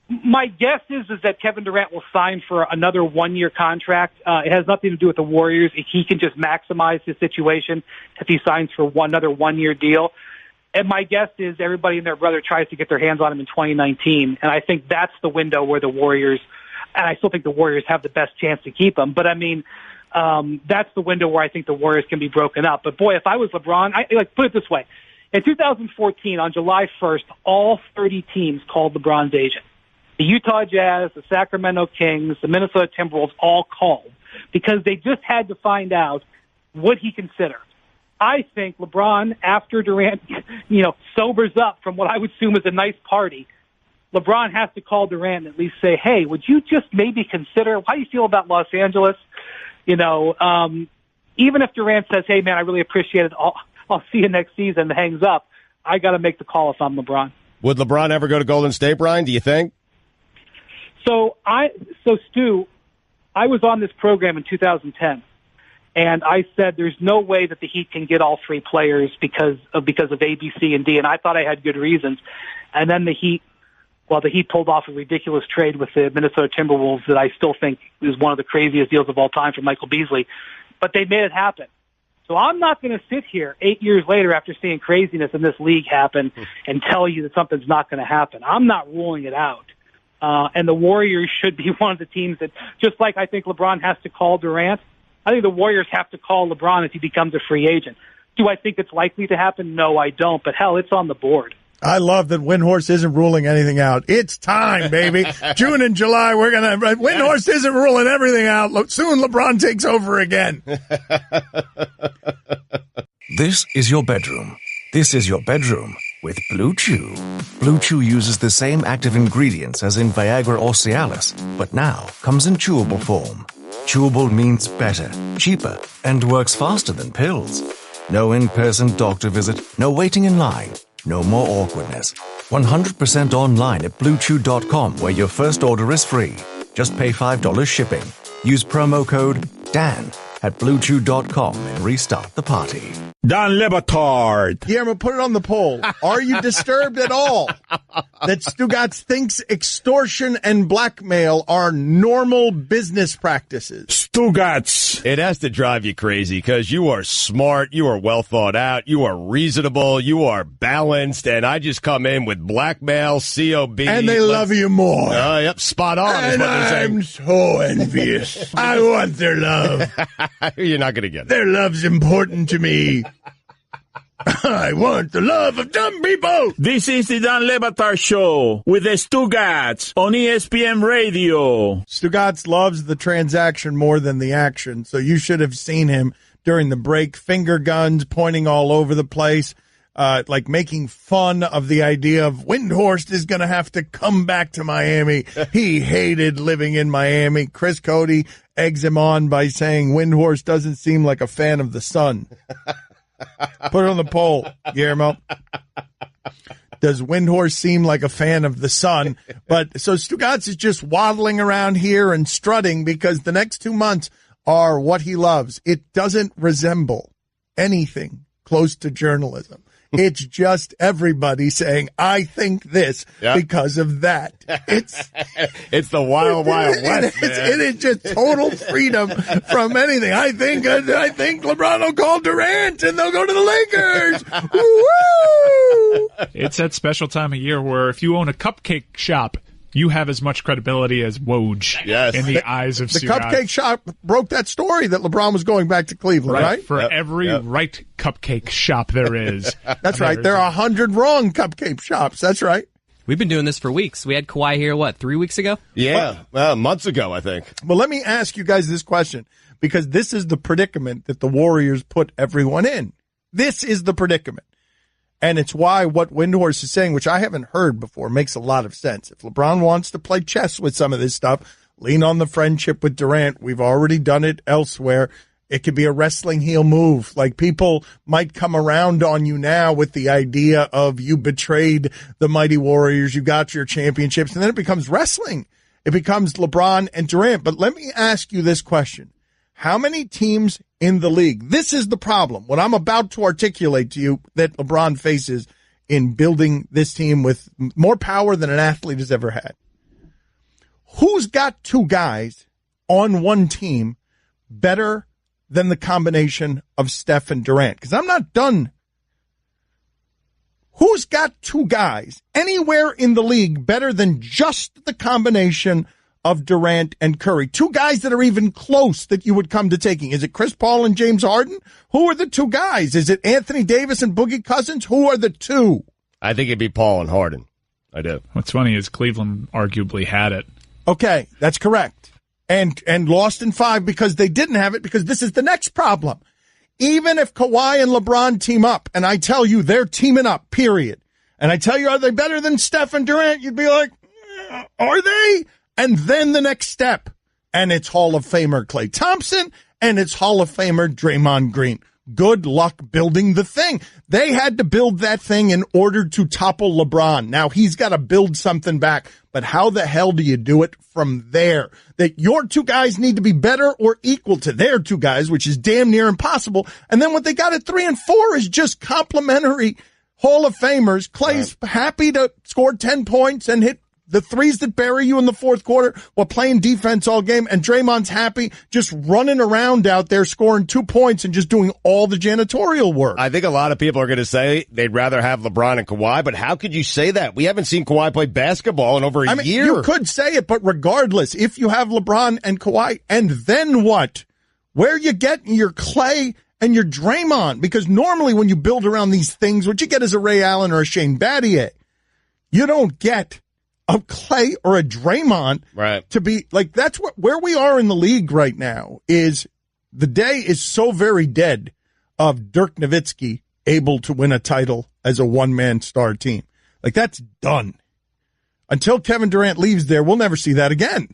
Speaker 14: my guess is that Kevin Durant will sign for another 1-year contract. It has nothing to do with the Warriors. He can just maximize his situation if he signs for another 1-year deal. And my guess is everybody and their brother tries to get their hands on him in 2019. And I think that's the window where the Warriors, and I still think the Warriors have the best chance to keep him. But that's the window where I think the Warriors can be broken up. But boy, if I was LeBron, put it this way. In 2014, on July 1st, all 30 teams called LeBron's agent. The Utah Jazz, the Sacramento Kings, the Minnesota Timberwolves all called because they just had to find out, would he consider? I think LeBron, after Durant, sobers up from what I would assume is a nice party, LeBron has to call Durant and at least say, hey, would you just maybe consider, how do you feel about Los Angeles? Even if Durant says, hey, man, I really appreciate it, I'll see you next season, and hangs up, I got to make the call if I'm LeBron.
Speaker 1: Would LeBron ever go to Golden State, Brian, do you think?
Speaker 14: So Stu, I was on this program in 2010. And I said, there's no way that the Heat can get all 3 players because of A, B, C, and D. And I thought I had good reasons. And then the Heat pulled off a ridiculous trade with the Minnesota Timberwolves that I still think is one of the craziest deals of all time for Michael Beasley. But they made it happen. So I'm not going to sit here 8 years later after seeing craziness in this league happen and tell you that something's not going to happen. I'm not ruling it out. And the Warriors should be one of the teams that, just like I think LeBron has to call Durant, I think the Warriors have to call LeBron if he becomes a free agent. Do I think it's likely to happen? No, I don't. But hell, it's on the board.
Speaker 5: I love that Windhorst isn't ruling anything out. It's time, baby. June and July, Windhorst isn't ruling everything out. Soon LeBron takes over again.
Speaker 15: This is your bedroom. This is your bedroom with Blue Chew. Blue Chew uses the same active ingredients as in Viagra or Cialis, but now comes in chewable form. Chewable means better, cheaper, and works faster than pills. No in-person doctor visit, no waiting in line, no more awkwardness. 100% online at BlueChew.com, where your first order is free. Just pay $5 shipping. Use promo code DAN at BlueChew.com and restart the party.
Speaker 6: Don Lebatard.
Speaker 5: Guillermo, put it on the poll. Are you disturbed at all that Stugotz thinks extortion and blackmail are normal business practices?
Speaker 6: Stugotz.
Speaker 1: It has to drive you crazy because you are smart, you are well thought out, you are reasonable, you are balanced, and I just come in with blackmail, COB.
Speaker 5: And they love you more.
Speaker 1: Yep, spot on.
Speaker 5: And I'm so envious. I want their love.
Speaker 1: You're not going to get it.
Speaker 5: Their love's important to me. I want the love of dumb people.
Speaker 4: This is the Don Lebatard Show with the Stugotz on ESPN Radio.
Speaker 5: Stugotz loves the transaction more than the action, so you should have seen him during the break. Finger guns pointing all over the place, like making fun of the idea of Windhorst is going to have to come back to Miami. He hated living in Miami. Chris Cody eggs him on by saying Windhorst doesn't seem like a fan of the sun. Put it on the poll, Guillermo. Does Windhorst seem like a fan of the sun? But so Stugotz is just waddling around here and strutting because the next 2 months are what he loves. It doesn't resemble anything close to journalism. It's just everybody saying, I think this because of that.
Speaker 1: It's the wild, wild west,
Speaker 5: it is just total freedom from anything. I think LeBron will call Durant and they'll go to the Lakers. Woo!
Speaker 7: It's that special time of year where if you own a cupcake shop, you have as much credibility as Woj in the eyes of
Speaker 5: the
Speaker 7: Stugotz.
Speaker 5: Cupcake shop broke that story that LeBron was going back to Cleveland, right?
Speaker 7: For every right cupcake shop there is.
Speaker 5: That's right. There are 100 wrong cupcake shops. That's right.
Speaker 16: We've been doing this for weeks. We had Kawhi here, 3 weeks ago?
Speaker 1: Yeah, months ago, I think.
Speaker 5: Well, let me ask you guys this question, because this is the predicament that the Warriors put everyone in. This is the predicament. And it's why what Windhorst is saying, which I haven't heard before, makes a lot of sense. If LeBron wants to play chess with some of this stuff, lean on the friendship with Durant. We've already done it elsewhere. It could be a wrestling heel move. Like, people might come around on you now with the idea of you betrayed the mighty Warriors, you got your championships, and then it becomes wrestling. It becomes LeBron and Durant. But let me ask you this question. How many teams in the league? This is the problem. What I'm about to articulate to you that LeBron faces in building this team with more power than an athlete has ever had. Who's got two guys on one team better than the combination of Steph and Durant? Because I'm not done. Who's got two guys anywhere in the league better than just the combination of Durant and Curry? Two guys that are even close that you would come to taking. Is it Chris Paul and James Harden? Who are the two guys? Is it Anthony Davis and Boogie Cousins? Who are the two?
Speaker 1: I think it'd be Paul and Harden. I do.
Speaker 7: What's funny is Cleveland arguably had it.
Speaker 5: Okay, that's correct. And lost in 5 because they didn't have it, because this is the next problem. Even if Kawhi and LeBron team up, and I tell you they're teaming up, period, and I tell you, are they better than Steph and Durant? You'd be like, are they? And then the next step, and it's Hall of Famer Klay Thompson, and it's Hall of Famer Draymond Green. Good luck building the thing. They had to build that thing in order to topple LeBron. Now he's got to build something back, but how the hell do you do it from there? That your two guys need to be better or equal to their two guys, which is damn near impossible. And then what they got at 3 and 4 is just complimentary Hall of Famers. Klay's happy to score 10 points and hit the threes that bury you in the fourth quarter while playing defense all game, and Draymond's happy just running around out there scoring 2 points and just doing all the janitorial work.
Speaker 1: I think a lot of people are going to say they'd rather have LeBron and Kawhi, but how could you say that? We haven't seen Kawhi play basketball in over a year.
Speaker 5: You could say it, but regardless, if you have LeBron and Kawhi, and then what? Where you get your Klay and your Draymond? Because normally when you build around these things, what you get is a Ray Allen or a Shane Battier. You don't get a Klay or a Draymond to be like, that's where we are in the league right now. Is the day is so very dead of Dirk Nowitzki able to win a title as a one-man star team. Like, that's done. Until Kevin Durant leaves there, we'll never see that again.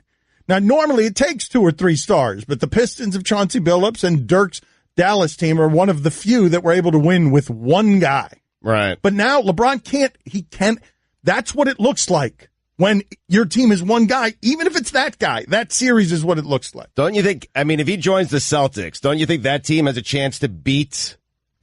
Speaker 5: Now, normally it takes 2 or 3 stars, but the Pistons of Chauncey Billups and Dirk's Dallas team are one of the few that were able to win with one guy.
Speaker 1: Right.
Speaker 5: But now LeBron can't. That's what it looks like. When your team is one guy, even if it's that guy, that series is what it looks like.
Speaker 1: Don't you think, I mean, if he joins the Celtics, don't you think that team has a chance to beat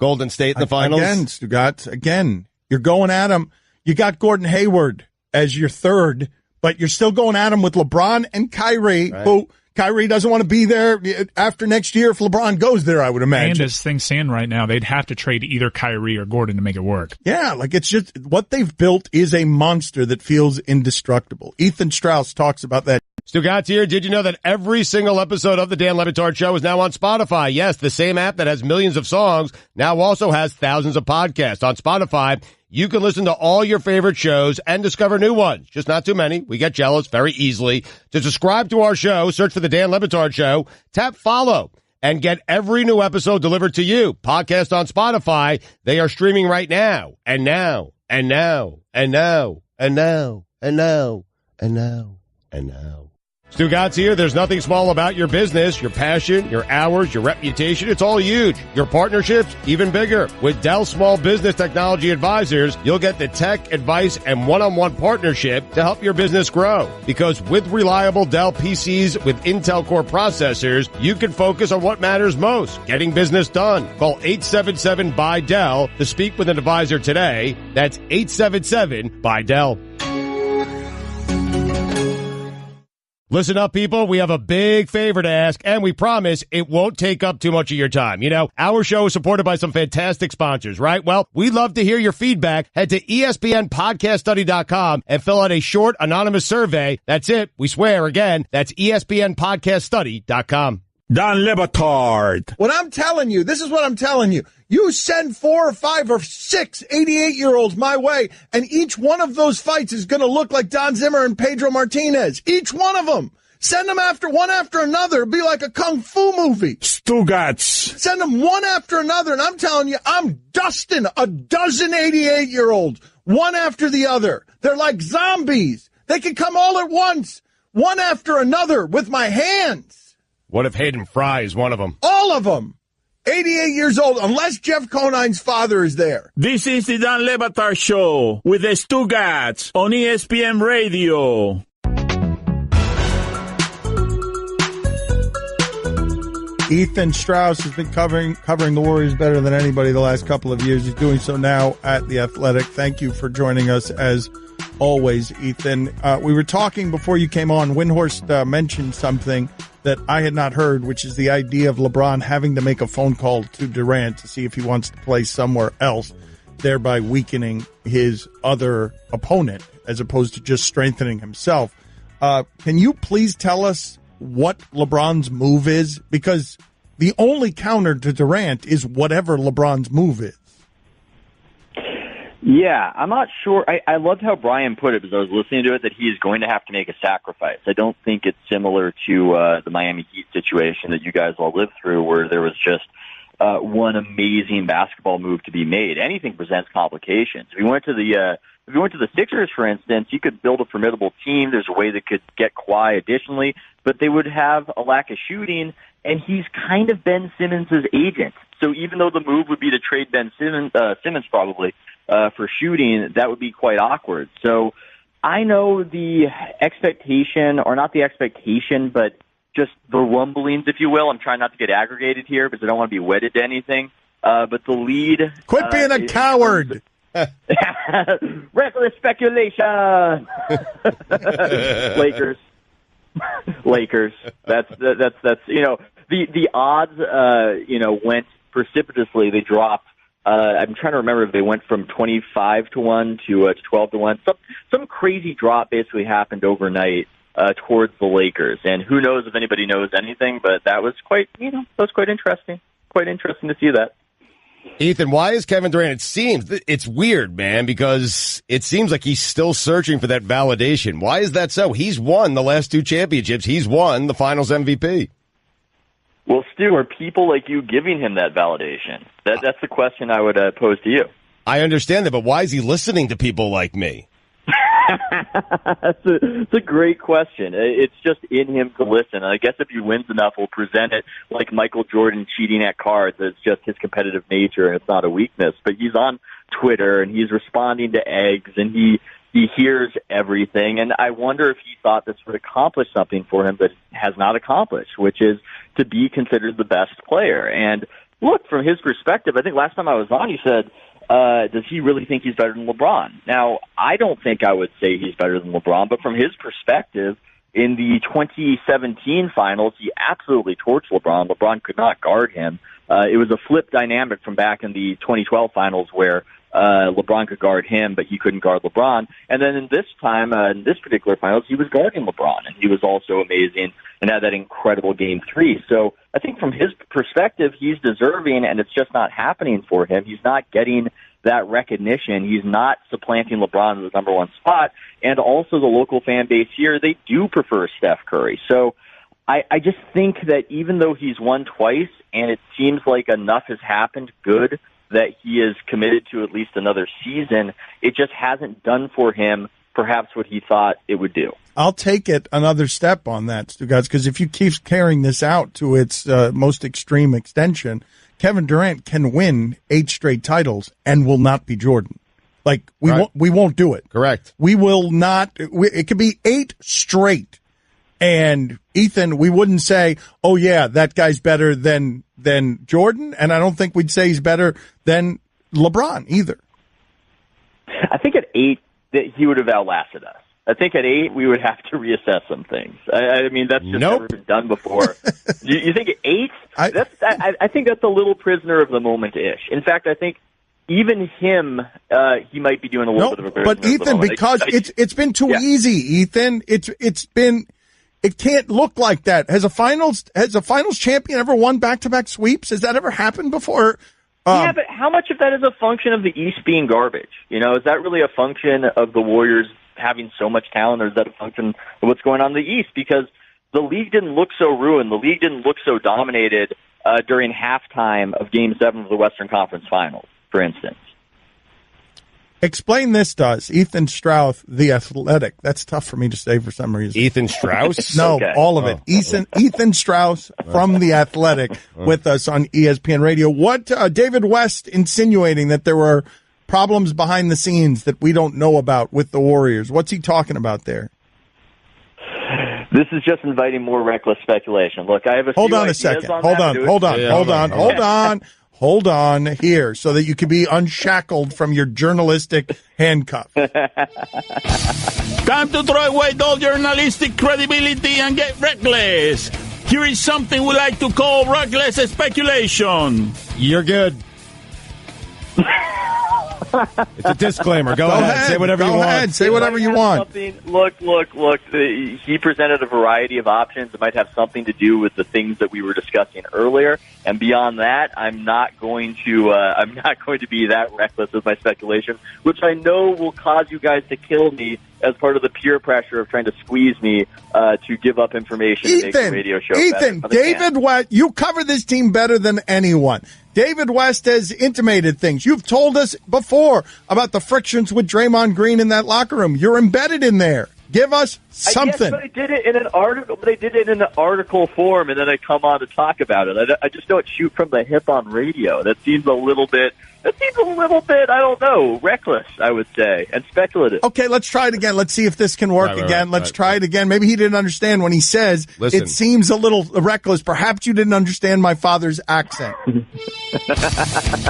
Speaker 1: Golden State in the finals.
Speaker 5: Again, Stugotz, again, you're going at him. You got Gordon Hayward as your third, but you're still going at him with LeBron and Kyrie, who Kyrie doesn't want to be there after next year if LeBron goes there, I would imagine.
Speaker 7: And as things stand right now, they'd have to trade either Kyrie or Gordon to make it work.
Speaker 5: Yeah, like it's just what they've built is a monster that feels indestructible. Ethan Strauss talks about that.
Speaker 1: Stugotz here. Did you know that every single episode of the Dan Le Batard Show is now on Spotify? Yes, the same app that has millions of songs now also has thousands of podcasts. On Spotify, you can listen to all your favorite shows and discover new ones. Just not too many. We get jealous very easily. To subscribe to our show, search for the Dan Le Batard Show, tap follow, and get every new episode delivered to you. Podcast on Spotify. They are streaming right now. And now, and now, and now, and now, and now, and now, and now. Stugotz here. There's nothing small about your business, your passion, your hours, your reputation. It's all huge. Your partnerships, even bigger. With Dell Small Business Technology Advisors, you'll get the tech, advice, and one-on-one partnership to help your business grow. Because with reliable Dell PCs with Intel Core processors, you can focus on what matters most, getting business done. Call 877-BUY-DELL to speak with an advisor today. That's 877-BUY-DELL. Listen up, people. We have a big favor to ask, and we promise it won't take up too much of your time. You know, our show is supported by some fantastic sponsors, right? Well, we'd love to hear your feedback. Head to ESPNpodcaststudy.com and fill out a short, anonymous survey. That's it. We swear, again, that's ESPNpodcaststudy.com.
Speaker 6: Dan Le Batard.
Speaker 5: What I'm telling you, this is what I'm telling you. You send 4 or 5 or 6 88-year-olds my way, and each one of those fights is going to look like Don Zimmer and Pedro Martinez. Each one of them. Send them one after another. It'll be like a kung fu movie.
Speaker 6: Stugotz.
Speaker 5: Send them one after another, and I'm telling you, I'm dusting a dozen 88-year-olds, one after the other. They're like zombies. They can come all at once, one after another, with my hands.
Speaker 1: What if Hayden Fry is one of them?
Speaker 5: All of them. 88 years old, unless Jeff Conine's father is there.
Speaker 4: This is the Dan Le Batard Show with the Stugotz on ESPN Radio.
Speaker 5: Ethan Strauss has been covering the Warriors better than anybody the last couple of years. He's doing so now at The Athletic. Thank you for joining us as always, Ethan. We were talking before you came on. Windhorst mentioned something that I had not heard, which is the idea of LeBron having to make a phone call to Durant to see if he wants to play somewhere else, thereby weakening his other opponent as opposed to just strengthening himself. Can you please tell us what LeBron's move is? Because the only counter to Durant is whatever LeBron's move is.
Speaker 17: Yeah, I'm not sure. I loved how Brian put it because I was listening to it, that he is going to have to make a sacrifice. I don't think it's similar to the Miami Heat situation that you guys all lived through, where there was just one amazing basketball move to be made. Anything presents complications. If you went to the Sixers, for instance, you could build a formidable team. There's a way that could get Kawhi additionally, but they would have a lack of shooting, and he's kind of Ben Simmons' agent. So even though the move would be to trade Ben Simmons probably for shooting, that would be quite awkward. So I know the expectation, or not the expectation, but just the rumblings, if you will. I'm trying not to get aggregated here because I don't want to be wedded to anything. But the lead...
Speaker 5: Quit being a coward!
Speaker 17: Reckless speculation! Lakers. That's the odds, went precipitously. They dropped. I'm trying to remember if they went from 25-1 to 12-1. Some crazy drop basically happened overnight towards the Lakers, and who knows if anybody knows anything. But that was quite interesting. Quite interesting to see that.
Speaker 1: Ethan, why is Kevin Durant? It's weird, man, because it seems like he's still searching for that validation. Why is that so? He's won the last 2 championships. He's won the Finals MVP.
Speaker 17: Well, Stu, are people like you giving him that validation? That's the question I would pose to you.
Speaker 1: I understand that, but why is he listening to people like me?
Speaker 17: It's a great question. It's just in him to listen. I guess if he wins enough, we'll present it like Michael Jordan cheating at cards. It's just his competitive nature, and it's not a weakness. But he's on Twitter, and he's responding to eggs, and he hears everything. And I wonder if he thought this would accomplish something for him that has not accomplished, which is to be considered the best player. And look, from his perspective, I think last time I was on, you said, does he really think he's better than LeBron? Now, I don't think I would say he's better than LeBron, but from his perspective, in the 2017 finals, he absolutely torched LeBron. LeBron could not guard him. It was a flip dynamic from back in the 2012 finals where LeBron could guard him, but he couldn't guard LeBron. And then in this time, in this particular finals, he was guarding LeBron, and he was also amazing and had that incredible Game 3. So I think from his perspective, he's deserving, and it's just not happening for him. He's not getting that recognition. He's not supplanting LeBron in the number one spot. And also the local fan base here, they do prefer Steph Curry. So I just think that even though he's won twice, and it seems like enough has happened good that he is committed to at least another season, it just hasn't done for him perhaps what he thought it would do.
Speaker 5: I'll take it another step on that, Stugotz, because if you keep carrying this out to its most extreme extension, Kevin Durant can win 8 straight titles and will not be Jordan. Like, we won't do it.
Speaker 1: Correct.
Speaker 5: We will not. It could be 8 straight. And Ethan, we wouldn't say, oh yeah, that guy's better than Jordan. And I don't think we'd say he's better than LeBron either.
Speaker 17: I think at 8 that he would have outlasted us. I think at 8 we would have to reassess some things. I mean, that's just never been done before. You think at 8? I think that's a little prisoner of the moment-ish. In fact, I think even him, he might be doing a little bit of a prisoner.
Speaker 5: But Ethan, because it's been too easy, Ethan. It can't look like that. Has a finals champion ever won back-to-back sweeps? Has that ever happened before?
Speaker 17: Yeah, but how much of that is a function of the East being garbage? You know, is that really a function of the Warriors having so much talent, or is that a function of what's going on in the East? Because the league didn't look so ruined. The league didn't look so dominated during halftime of Game 7 of the Western Conference Finals, for instance.
Speaker 5: Explain this to us. Ethan Strauss, The Athletic. That's tough for me to say for some reason.
Speaker 1: Ethan Strauss?
Speaker 5: No,
Speaker 1: Okay.
Speaker 5: all of it. Ethan Strauss from The Athletic with us on ESPN Radio. What David West insinuating that there were problems behind the scenes that we don't know about with the Warriors. What's he talking about there?
Speaker 17: This is just inviting more reckless speculation. Look, I have a
Speaker 5: Hold
Speaker 17: few
Speaker 5: on a
Speaker 17: ideas
Speaker 5: second.
Speaker 17: on
Speaker 5: Hold on here so that you can be unshackled from your journalistic handcuff.
Speaker 4: Time to throw away all journalistic credibility and get reckless. Here is something we like to call reckless speculation.
Speaker 1: You're good. It's a disclaimer. Go ahead. Say whatever you want.
Speaker 5: Say whatever you want.
Speaker 17: Look. He presented a variety of options. It might have something to do with the things that we were discussing earlier. And beyond that, I'm not going to be that reckless with my speculation, which I know will cause you guys to kill me as part of the peer pressure of trying to squeeze me to give up information to make the radio show
Speaker 5: Ethan,
Speaker 17: better.
Speaker 5: David West, you cover this team better than anyone. David West has intimated things. You've told us before about the frictions with Draymond Green in that locker room. You're embedded in there. Give us something.
Speaker 17: Yes, but I did it in an article. But I did it in an article form, and then I come on to talk about it. I just don't shoot from the hip on radio. That seems a little bit. I don't know, reckless, I would say, and speculative.
Speaker 5: Okay, let's try it again. Let's see if this can work again. Let's try it again. Maybe he didn't understand when he says it seems a little reckless. Perhaps you didn't understand my father's accent.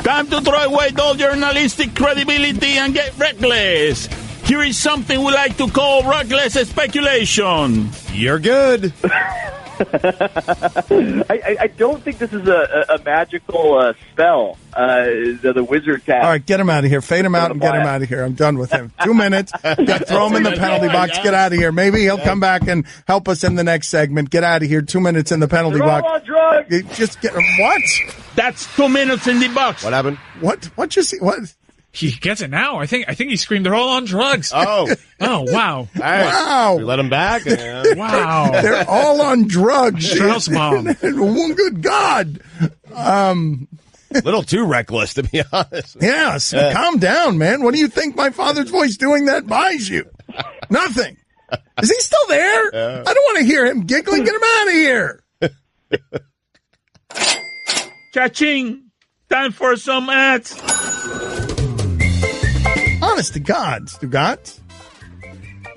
Speaker 4: Time to throw away all journalistic credibility and get reckless. Here is something we like to call reckless speculation.
Speaker 1: You're good.
Speaker 17: I don't think this is a magical spell the Wizards have.
Speaker 5: All right, get him out of here. Fade him out and get him out of here. I'm done with him. 2 minutes. Throw him in the penalty box. Get out of here. Maybe he'll come back and help us in the next segment. Get out of here. 2 minutes in the penalty box.
Speaker 17: All on drugs.
Speaker 5: Just get what?
Speaker 4: That's 2 minutes in the box.
Speaker 1: What happened?
Speaker 5: What you see? What?
Speaker 7: He gets it now. I think he screamed, "They're all on drugs."
Speaker 1: Oh,
Speaker 7: wow!
Speaker 1: Right.
Speaker 5: Wow!
Speaker 1: We let him back.
Speaker 7: Wow!
Speaker 5: They're all on drugs.
Speaker 7: Strauss bomb.
Speaker 5: Good God!
Speaker 1: Little too reckless, to be honest.
Speaker 5: Yes. Calm down, man. What do you think my father's voice doing that buys you? Nothing. Is he still there? I don't want to hear him giggling. Get him out of here.
Speaker 4: Cha-ching! Time for some ads.
Speaker 5: Honest to God, Stugotz.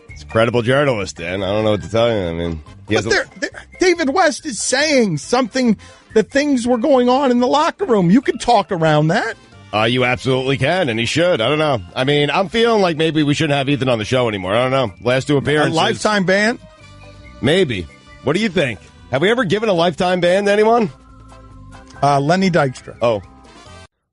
Speaker 1: It's a credible journalist, Dan. I don't know what to tell you. I mean, he has
Speaker 5: there David West is saying something that things were going on in the locker room. You could talk around that.
Speaker 1: You absolutely can, and he should. I don't know. I mean, I'm feeling like maybe we shouldn't have Ethan on the show anymore. I don't know. Last 2 appearances.
Speaker 5: A lifetime ban?
Speaker 1: Maybe. What do you think? Have we ever given a lifetime ban to anyone?
Speaker 5: Lenny Dykstra.
Speaker 1: Oh.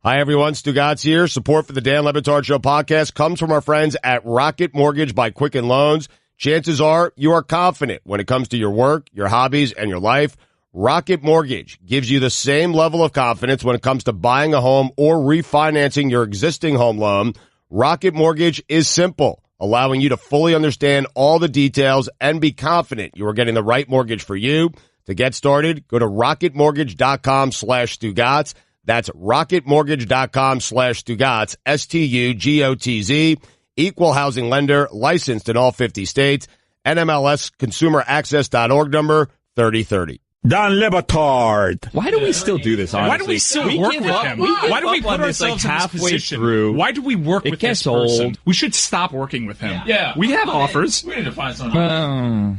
Speaker 1: Hi, everyone. Stugotz here. Support for the Dan Le Batard Show podcast comes from our friends at Rocket Mortgage by Quicken Loans. Chances are you are confident when it comes to your work, your hobbies, and your life. Rocket Mortgage gives you the same level of confidence when it comes to buying a home or refinancing your existing home loan. Rocket Mortgage is simple, allowing you to fully understand all the details and be confident you are getting the right mortgage for you. To get started, go to rocketmortgage.com/Stugotz. That's rocketmortgage.com/Stugotz, STUGOTZ. Equal housing lender, licensed in all 50 states. NMLS consumeraccess.org number 3030.
Speaker 6: Dan Le Batard.
Speaker 9: Why do we still do this, honestly?
Speaker 7: Why do we still work with him? Why do we put ourselves in this position?
Speaker 9: Through.
Speaker 7: Why do we work with this person?
Speaker 9: Old.
Speaker 7: We should stop working with him.
Speaker 8: Yeah.
Speaker 7: We have offers.
Speaker 8: We need to find something.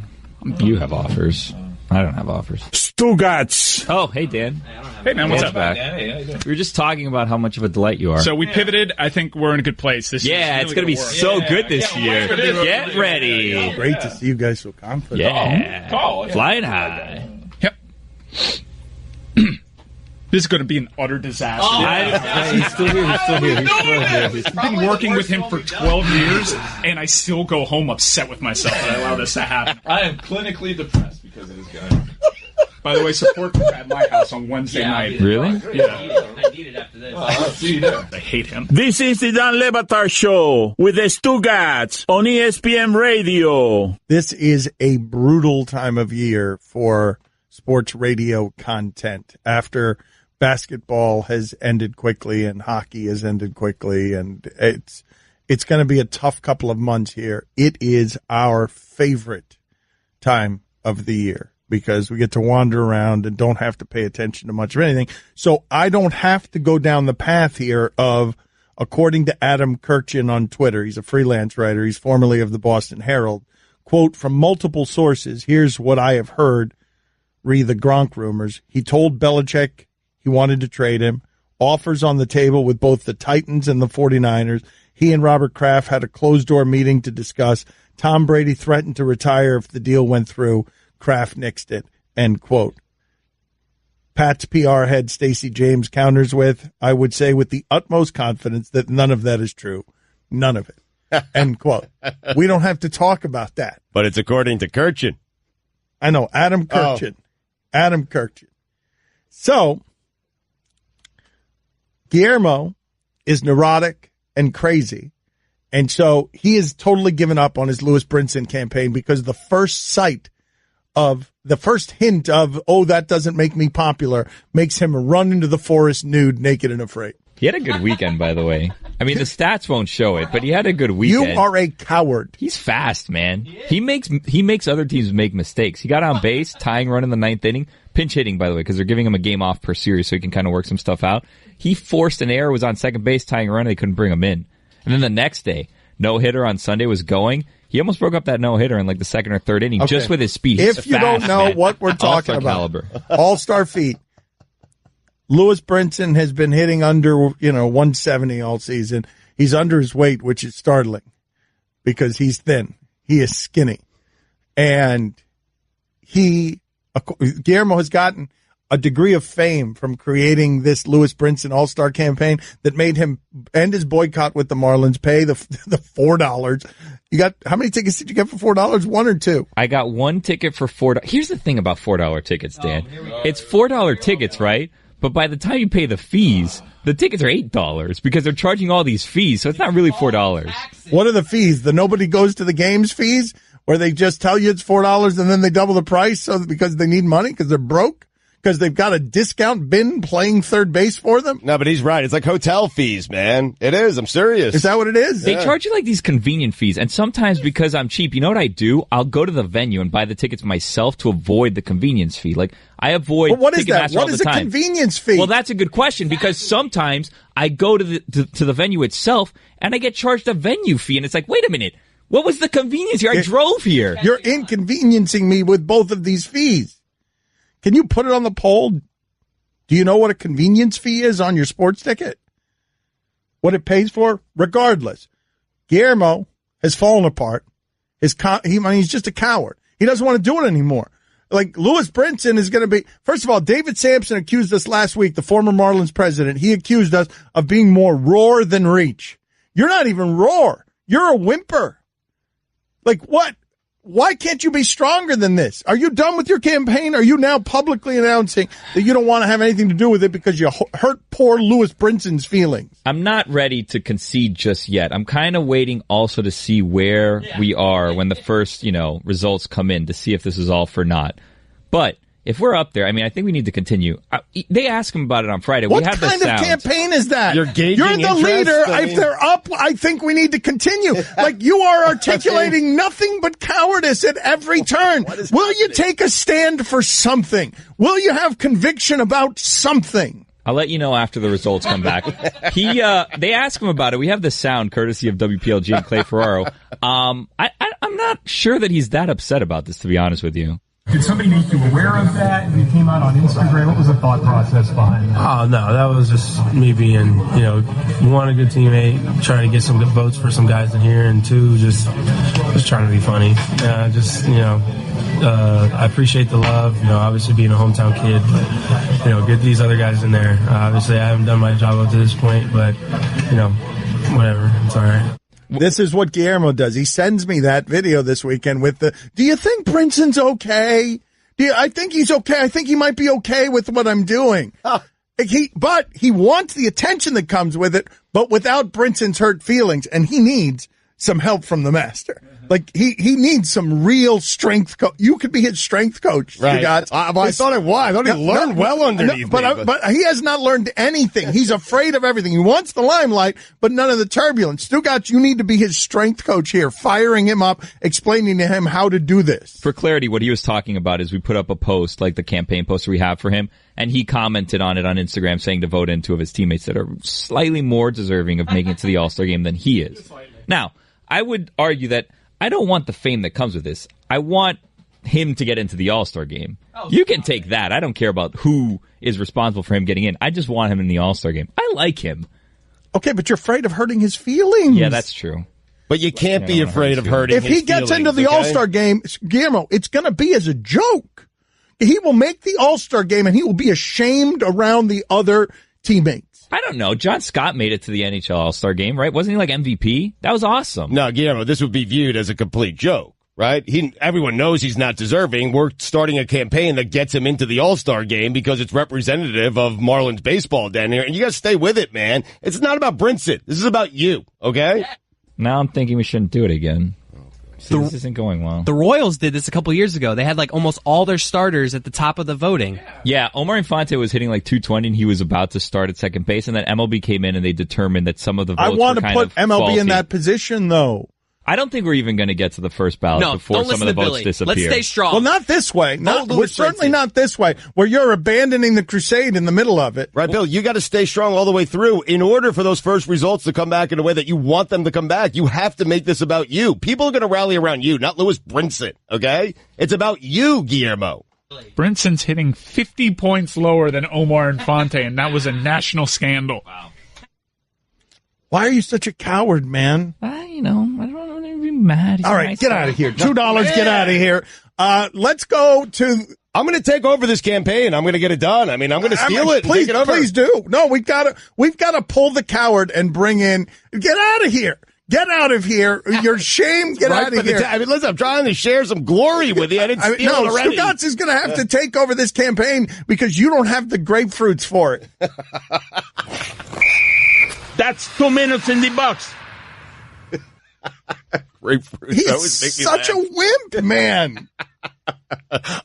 Speaker 9: You have offers. I don't have offers.
Speaker 6: Stugotz.
Speaker 9: Oh, hey, Dan.
Speaker 7: Hey, man, what's up?
Speaker 9: Back. We were just talking about how much of a delight you are.
Speaker 7: So we pivoted. I think we're in a good place. This
Speaker 9: yeah,
Speaker 7: is
Speaker 9: it's going to be so good this year. Get ready.
Speaker 5: Great to see you guys so confident.
Speaker 9: Yeah. Flying high.
Speaker 7: Yep. This is going to be an utter disaster.
Speaker 9: He's still here.
Speaker 7: I've been working with him for 12 years, and I still go home upset with myself that I allow this to happen.
Speaker 8: I am clinically depressed because of this guy.
Speaker 7: By the way, support me at my house on Wednesday night.
Speaker 9: Really?
Speaker 7: Yeah.
Speaker 8: I need it after this. I'll see you there.
Speaker 7: I hate him.
Speaker 6: This is the Dan Le Batard Show with the Stugotz on ESPN Radio.
Speaker 5: This is a brutal time of year for sports radio content after basketball has ended quickly and hockey has ended quickly, and it's going to be a tough couple of months here. It is our favorite time of the year because we get to wander around and don't have to pay attention to much of anything. So I don't have to go down the path here of, according to Adam Kirchin on Twitter, he's a freelance writer, he's formerly of the Boston Herald, quote, from multiple sources, here's what I have heard, re the Gronk rumors. He told Belichick he wanted to trade him. Offers on the table with both the Titans and the 49ers. He and Robert Kraft had a closed-door meeting to discuss. Tom Brady threatened to retire if the deal went through. Kraft nixed it, end quote. Pat's PR head Stacey James counters with, I would say with the utmost confidence that none of that is true. None of it, end quote. We don't have to talk about that.
Speaker 1: But it's according to Kirchin.
Speaker 5: I know, Adam Kirchin. Adam Kirchin. So, Guillermo is neurotic and crazy, and so he has totally given up on his Lewis Brinson campaign because the first hint of, oh, that doesn't make me popular, makes him run into the forest nude, naked and afraid.
Speaker 9: He had a good weekend, by the way. I mean, the stats won't show it, but he had a good weekend.
Speaker 5: You are a coward.
Speaker 9: He's fast, man. He makes other teams make mistakes. He got on base, tying run in the ninth inning. Pinch hitting, by the way, because they're giving him a game off per series so he can kind of work some stuff out. He forced an error, was on second base, tying a run, and they couldn't bring him in. And then the next day, no-hitter on Sunday was going. He almost broke up that no-hitter in like the second or third inning just with his speed.
Speaker 5: If you don't know what we're talking about,
Speaker 9: caliber.
Speaker 5: All-Star feet. Lewis Brinson has been hitting under, 170 all season. He's under his weight, which is startling because he's thin. He is skinny. And Guillermo has gotten a degree of fame from creating this Lewis Brinson All-Star campaign that made him end his boycott with the Marlins, pay the $4. You got, how many tickets did you get for $4? One or two?
Speaker 9: I got one ticket for $4. Here's the thing about $4 tickets, Dan. It's $4 tickets, right? But by the time you pay the fees, the tickets are $8 because they're charging all these fees. So it's not really $4.
Speaker 5: What are the fees? The nobody goes to the games fees, where they just tell you it's $4 and then they double the price because they need money because they're broke? Because they've got a discount bin playing third base for them?
Speaker 1: No, but he's right. It's like hotel fees, man. It is. I'm serious.
Speaker 5: Is that what it is?
Speaker 9: They charge you like these convenient fees. And sometimes because I'm cheap, you know what I do? I'll go to the venue and buy the tickets myself to avoid the convenience fee. Like, I avoid
Speaker 5: But what is that?
Speaker 9: Ticketmaster
Speaker 5: What
Speaker 9: all
Speaker 5: is
Speaker 9: the
Speaker 5: a
Speaker 9: time.
Speaker 5: convenience fee?
Speaker 9: Well, that's a good question because sometimes I go to the venue itself and I get charged a venue fee. And it's like, wait a minute. What was the convenience here? I drove here.
Speaker 5: You're inconveniencing me with both of these fees. Can you put it on the poll? Do you know what a convenience fee is on your sports ticket? What it pays for? Regardless, Guillermo has fallen apart. He's just a coward. He doesn't want to do it anymore. Like, Lewis Brinson is going to be, first of all, David Sampson accused us last week, the former Marlins president. He accused us of being more roar than reach. You're not even roar. You're a whimper. Like, what? Why can't you be stronger than this? Are you done with your campaign? Are you now publicly announcing that you don't want to have anything to do with it because you hurt poor Lewis Brinson's feelings?
Speaker 9: I'm not ready to concede just yet. I'm kind of waiting also to see where we are when the first, results come in to see if this is all for naught. But if we're up there, I mean, I think we need to continue. They asked him about it on Friday.
Speaker 5: What
Speaker 9: we have
Speaker 5: kind
Speaker 9: the
Speaker 5: of campaign is that?
Speaker 1: You're gauging
Speaker 5: You're the
Speaker 1: interest?
Speaker 5: leader.
Speaker 1: I mean,
Speaker 5: if they're up, I think we need to continue. Like, you are articulating nothing but cowardice at every turn. Will you take a stand for something? Will you have conviction about something?
Speaker 9: I'll let you know after the results come back. They asked him about it. We have the sound courtesy of WPLG and Clay Ferraro. I'm not sure that he's that upset about this, to be honest with you.
Speaker 18: Did somebody make you aware of that and it came out on Instagram? What was the thought process behind that?
Speaker 19: Oh, no, that was just me being, one, a good teammate, trying to get some good votes for some guys in here, and two, just trying to be funny. I appreciate the love, obviously being a hometown kid, but, get these other guys in there. Obviously, I haven't done my job up to this point, but, whatever, it's all right.
Speaker 5: This is what Guillermo does. He sends me that video this weekend with do you think Brinson's okay? I think he's okay. I think he might be okay with what I'm doing. But he wants the attention that comes with it, but without Brinson's hurt feelings, and he needs some help from the master. Like, he needs some real strength coach. You could be his strength coach,
Speaker 1: right? I thought it was. I thought he learned well underneath.
Speaker 5: But he has not learned anything. He's afraid of everything. He wants the limelight, but none of the turbulence. Stugotz, you need to be his strength coach here, firing him up, explaining to him how to do this.
Speaker 9: For clarity, what he was talking about is we put up a post, like the campaign poster we have for him, and he commented on it on Instagram saying to vote in two of his teammates that are slightly more deserving of making it to the All-Star game than he is. Now, I would argue that I don't want the fame that comes with this. I want him to get into the All-Star game. You can take that. I don't care about who is responsible for him getting in. I just want him in the All-Star game. I like him.
Speaker 5: Okay, but you're afraid of hurting his feelings.
Speaker 9: Yeah, that's true.
Speaker 1: But you can't be afraid of hurting his feelings.
Speaker 5: If he gets into the All-Star game, Guillermo, it's going to be as a joke. He will make the All-Star game, and he will be ashamed around the other teammates.
Speaker 9: I don't know. John Scott made it to the NHL All-Star game, right? Wasn't he like MVP? That was awesome.
Speaker 1: No, Guillermo, this would be viewed as a complete joke, right? Everyone knows he's not deserving. We're starting a campaign that gets him into the All-Star game because it's representative of Marlins baseball down here. And you got to stay with it, man. It's not about Brinson. This is about you, okay?
Speaker 9: Now I'm thinking we shouldn't do it again. See, this isn't going well.
Speaker 16: The Royals did this a couple years ago. They had like almost all their starters at the top of the voting.
Speaker 9: Yeah, Omar Infante was hitting like 220 and he was about to start at second base, and then MLB came in and they determined that some of the votes were kind of
Speaker 5: I want to put MLB
Speaker 9: faulty.
Speaker 5: in that position, though.
Speaker 9: I don't think we're even going to get to the first ballot before some of the votes disappear.
Speaker 16: Let's stay strong.
Speaker 5: Well, not this way. Certainly not this way, where you're abandoning the crusade in the middle of it.
Speaker 1: Right, Bill, you got to stay strong all the way through. In order for those first results to come back in a way that you want them to come back, you have to make this about you. People are going to rally around you, not Lewis Brinson, okay? It's about you, Guillermo.
Speaker 7: Brinson's hitting 50 points lower than Omar Infante, and that was a national scandal.
Speaker 9: Wow.
Speaker 5: Why are you such a coward, man?
Speaker 9: I don't want to be mad.
Speaker 5: All right, get out of here. $2, get out of here. Let's go to...
Speaker 1: I'm going to take over this campaign. I'm going to get it done. I mean, I'm going to steal it.
Speaker 5: Please,
Speaker 1: take it over.
Speaker 5: Please do. No, we've got to pull the coward and bring in... Get out of here. Get out of here. You're shame. Get out of here.
Speaker 1: Listen, I'm trying to share some glory with you. I didn't steal it already.
Speaker 5: Stugotz is going to have to take over this campaign because you don't have the grapefruits for it.
Speaker 6: That's 2 minutes in the box.
Speaker 1: Grapefruit.
Speaker 5: He's such a wimp, man.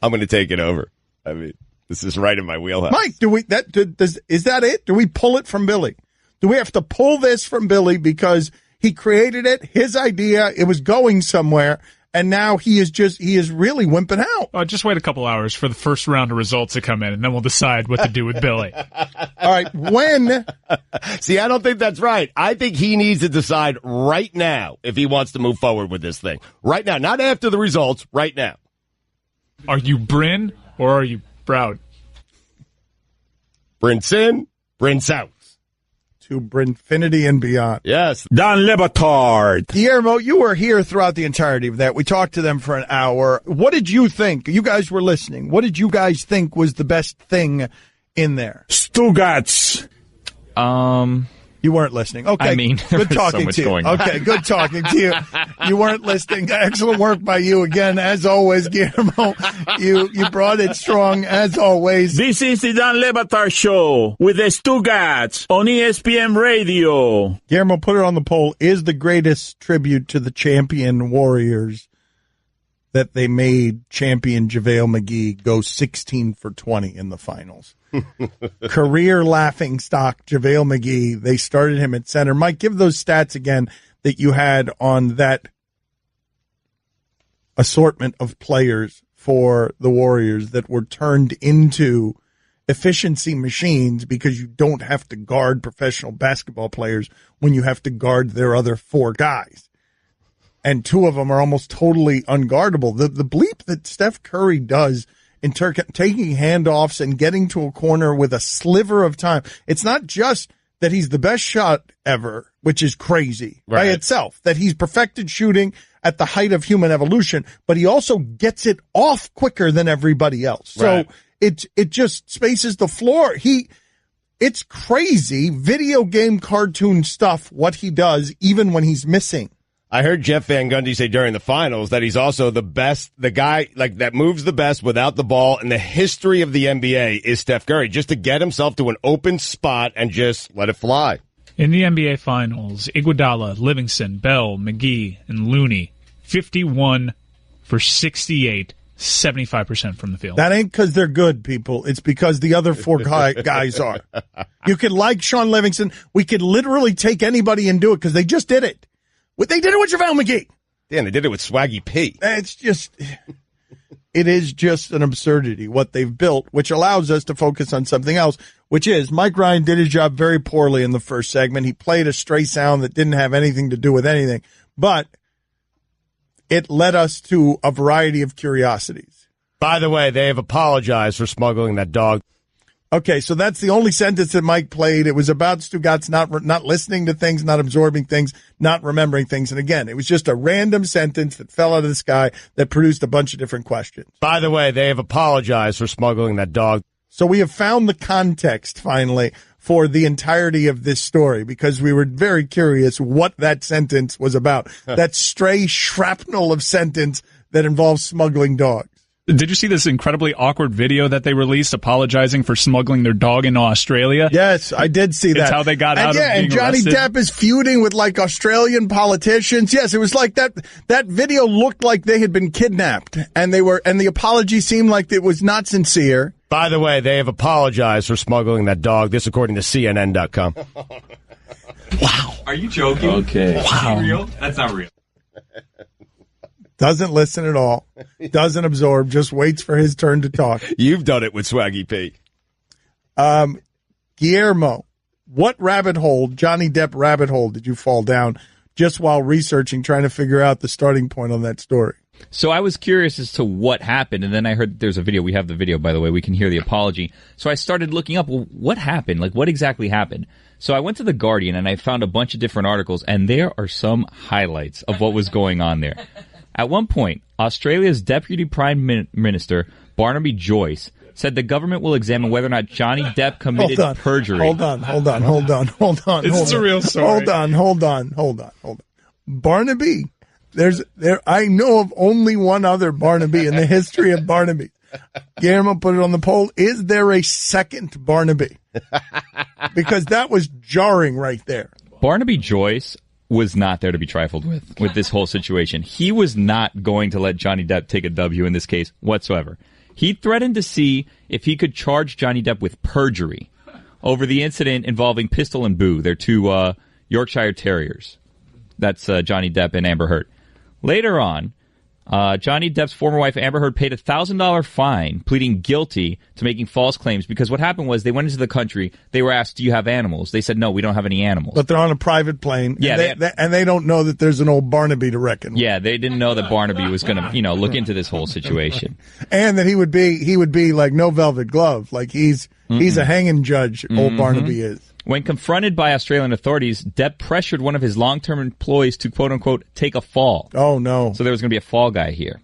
Speaker 1: I'm going to take it over. I mean, this is right in my wheelhouse.
Speaker 5: Mike, is that it? Do we pull it from Billy? Do we have to pull this from Billy because he created it, his idea, it was going somewhere, and now he is really wimping out?
Speaker 7: Just wait a couple hours for the first round of results to come in, and then we'll decide what to do with Billy.
Speaker 5: All right, when?
Speaker 1: See, I don't think that's right. I think he needs to decide right now if he wants to move forward with this thing. Right now, not after the results, right now.
Speaker 7: Are you Bryn or are you Proud.
Speaker 1: Brinson, Brinson.
Speaker 5: To Brinfinity and beyond.
Speaker 1: Yes.
Speaker 6: Don Le Batard.
Speaker 5: Guillermo, you were here throughout the entirety of that. We talked to them for an hour. What did you think? You guys were listening. What did you guys think was the best thing in there?
Speaker 6: Stugotz.
Speaker 5: You weren't listening. Okay.
Speaker 9: I mean,
Speaker 5: good talking
Speaker 9: so much
Speaker 5: to you.
Speaker 9: going on.
Speaker 5: Okay, good talking to you. You weren't listening. Excellent work by you again, as always, Guillermo. You brought it strong, as always.
Speaker 6: This is the Don Le Batard Show with the Stugotz on ESPN Radio.
Speaker 5: Guillermo, put it on the poll. Is the greatest tribute to the champion Warriors that they made champion JaVale McGee go 16 for 20 in the finals? Career laughing stock JaVale McGee. They started him at center. Mike, give those stats again that you had on that assortment of players for the Warriors that were turned into efficiency machines because you don't have to guard professional basketball players when you have to guard their other four guys. And two of them are almost totally unguardable. The bleep that Steph Curry does in taking handoffs and getting to a corner with a sliver of time. It's not just that he's the best shot ever, which is crazy by itself, that he's perfected shooting at the height of human evolution, but he also gets it off quicker than everybody else. So it just spaces the floor. It's crazy video game cartoon stuff, what he does, even when he's missing.
Speaker 1: I heard Jeff Van Gundy say during the finals that he's also the best, the guy like that moves the best without the ball in the history of the NBA is Steph Curry, just to get himself to an open spot and just let it fly.
Speaker 7: In the NBA Finals, Iguodala, Livingston, Bell, McGee, and Looney, 51 for 68, 75% from the field.
Speaker 5: That ain't because they're good, people. It's because the other four guys are. You could like Sean Livingston. We could literally take anybody and do it because they just did it. They did it with JaVale McGee.
Speaker 1: Damn, they did it with Swaggy P.
Speaker 5: It is just an absurdity what they've built, which allows us to focus on something else, which is Mike Ryan did his job very poorly in the first segment. He played a stray sound that didn't have anything to do with anything, but it led us to a variety of curiosities.
Speaker 1: By the way, they have apologized for smuggling that dog.
Speaker 5: Okay, so that's the only sentence that Mike played. It was about Stugotz not listening to things, not absorbing things, not remembering things. And again, it was just a random sentence that fell out of the sky that produced a bunch of different questions.
Speaker 1: By the way, they have apologized for smuggling that dog.
Speaker 5: So we have found the context, finally, for the entirety of this story because we were very curious what that sentence was about. That stray shrapnel of sentence that involves smuggling dogs.
Speaker 7: Did you see this incredibly awkward video that they released apologizing for smuggling their dog into Australia?
Speaker 5: Yes, I did see that.
Speaker 7: It's how they got out of being
Speaker 5: and Johnny
Speaker 7: arrested.
Speaker 5: Depp is feuding with like Australian politicians. Yes, it was like that. That video looked like they had been kidnapped, and the apology seemed like it was not sincere.
Speaker 1: By the way, they have apologized for smuggling that dog. This according to CNN.com.
Speaker 5: Wow.
Speaker 9: Are you joking?
Speaker 6: Okay.
Speaker 9: Wow. Is that real? That's not real.
Speaker 5: Doesn't listen at all. Doesn't absorb. Just waits for his turn to talk.
Speaker 1: You've done it with Swaggy P.
Speaker 5: Guillermo, what rabbit hole, Johnny Depp rabbit hole, did you fall down just while researching, trying to figure out the starting point on that story?
Speaker 9: So I was curious as to what happened, and then I heard there's a video. We have the video, by the way. We can hear the apology. So I started looking up, well, what happened? Like, what exactly happened? So I went to The Guardian, and I found a bunch of different articles, and there are some highlights of what was going on there. At one point, Australia's Deputy Prime Minister, Barnaby Joyce, said the government will examine whether or not Johnny Depp committed perjury.
Speaker 5: Hold on.
Speaker 7: This is a real story.
Speaker 5: Hold on. Barnaby. I know of only one other Barnaby in the history of Barnaby. Guillermo put it on the poll. Is there a second Barnaby? Because that was jarring right there.
Speaker 9: Barnaby Joyce was not there to be trifled with this whole situation. He was not going to let Johnny Depp take a W in this case whatsoever. He threatened to see if he could charge Johnny Depp with perjury over the incident involving Pistol and Boo, their two Yorkshire Terriers. That's Johnny Depp and Amber Heard. Later on, Johnny Depp's former wife, Amber Heard, paid a $1,000 fine, pleading guilty to making false claims because what happened was they went into the country. They were asked, do you have animals? They said, no, we don't have any animals.
Speaker 5: But they're on a private plane.
Speaker 9: Yeah,
Speaker 5: and they don't know that there's an old Barnaby to reckon with.
Speaker 9: Yeah, they didn't know that Barnaby was going to, look into this whole situation.
Speaker 5: And that he would be like no velvet glove. Like he's a hanging judge, old Barnaby is.
Speaker 9: When confronted by Australian authorities, Depp pressured one of his long-term employees to, quote-unquote, take a fall.
Speaker 5: Oh, no.
Speaker 9: So there was going to be a fall guy here.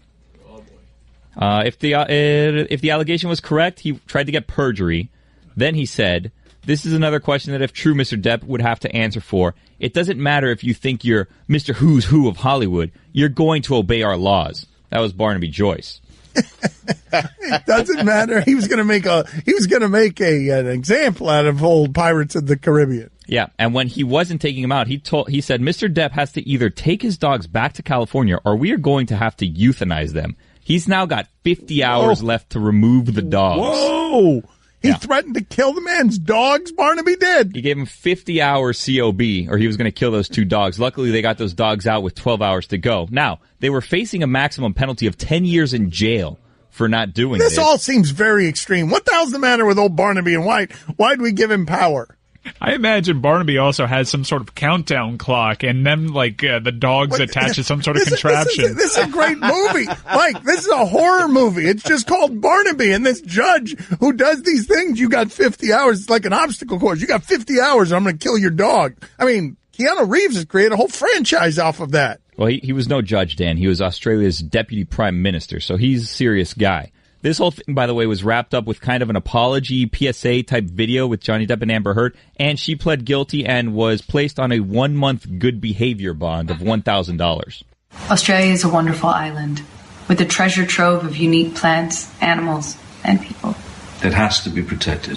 Speaker 9: If the allegation was correct, he tried to get perjury. Then he said, this is another question that if true, Mr. Depp would have to answer for. It doesn't matter if you think you're Mr. Who's Who of Hollywood. You're going to obey our laws. That was Barnaby Joyce.
Speaker 5: It doesn't matter. He was going to make an example out of old Pirates of the Caribbean.
Speaker 9: Yeah, and when he wasn't taking him out, he said Mr. Depp has to either take his dogs back to California or we are going to have to euthanize them. He's now got 50 hours left to remove the dogs.
Speaker 5: Whoa! He threatened to kill the man's dogs, Barnaby did.
Speaker 9: He gave him 50 hours COB, or he was going to kill those 2 dogs. Luckily, they got those dogs out with 12 hours to go. Now, they were facing a maximum penalty of 10 years in jail for not doing this.
Speaker 5: This all seems very extreme. What the hell's the matter with old Barnaby and White? Why'd we give him power?
Speaker 7: I imagine Barnaby also has some sort of countdown clock, and then the dogs attached to some sort of contraption.
Speaker 5: This is a great movie, Mike. This is a horror movie. It's just called Barnaby, and this judge who does these things. You got 50 hours. It's like an obstacle course. You got 50 hours, and I'm going to kill your dog. I mean, Keanu Reeves has created a whole franchise off of that.
Speaker 9: Well, he was no judge, Dan. He was Australia's deputy prime minister, so he's a serious guy. This whole thing, by the way, was wrapped up with kind of an apology PSA-type video with Johnny Depp and Amber Heard, and she pled guilty and was placed on a 1-month good behavior bond of $1,000.
Speaker 20: Australia is a wonderful island with a treasure trove of unique plants, animals, and people.
Speaker 21: That has to be protected.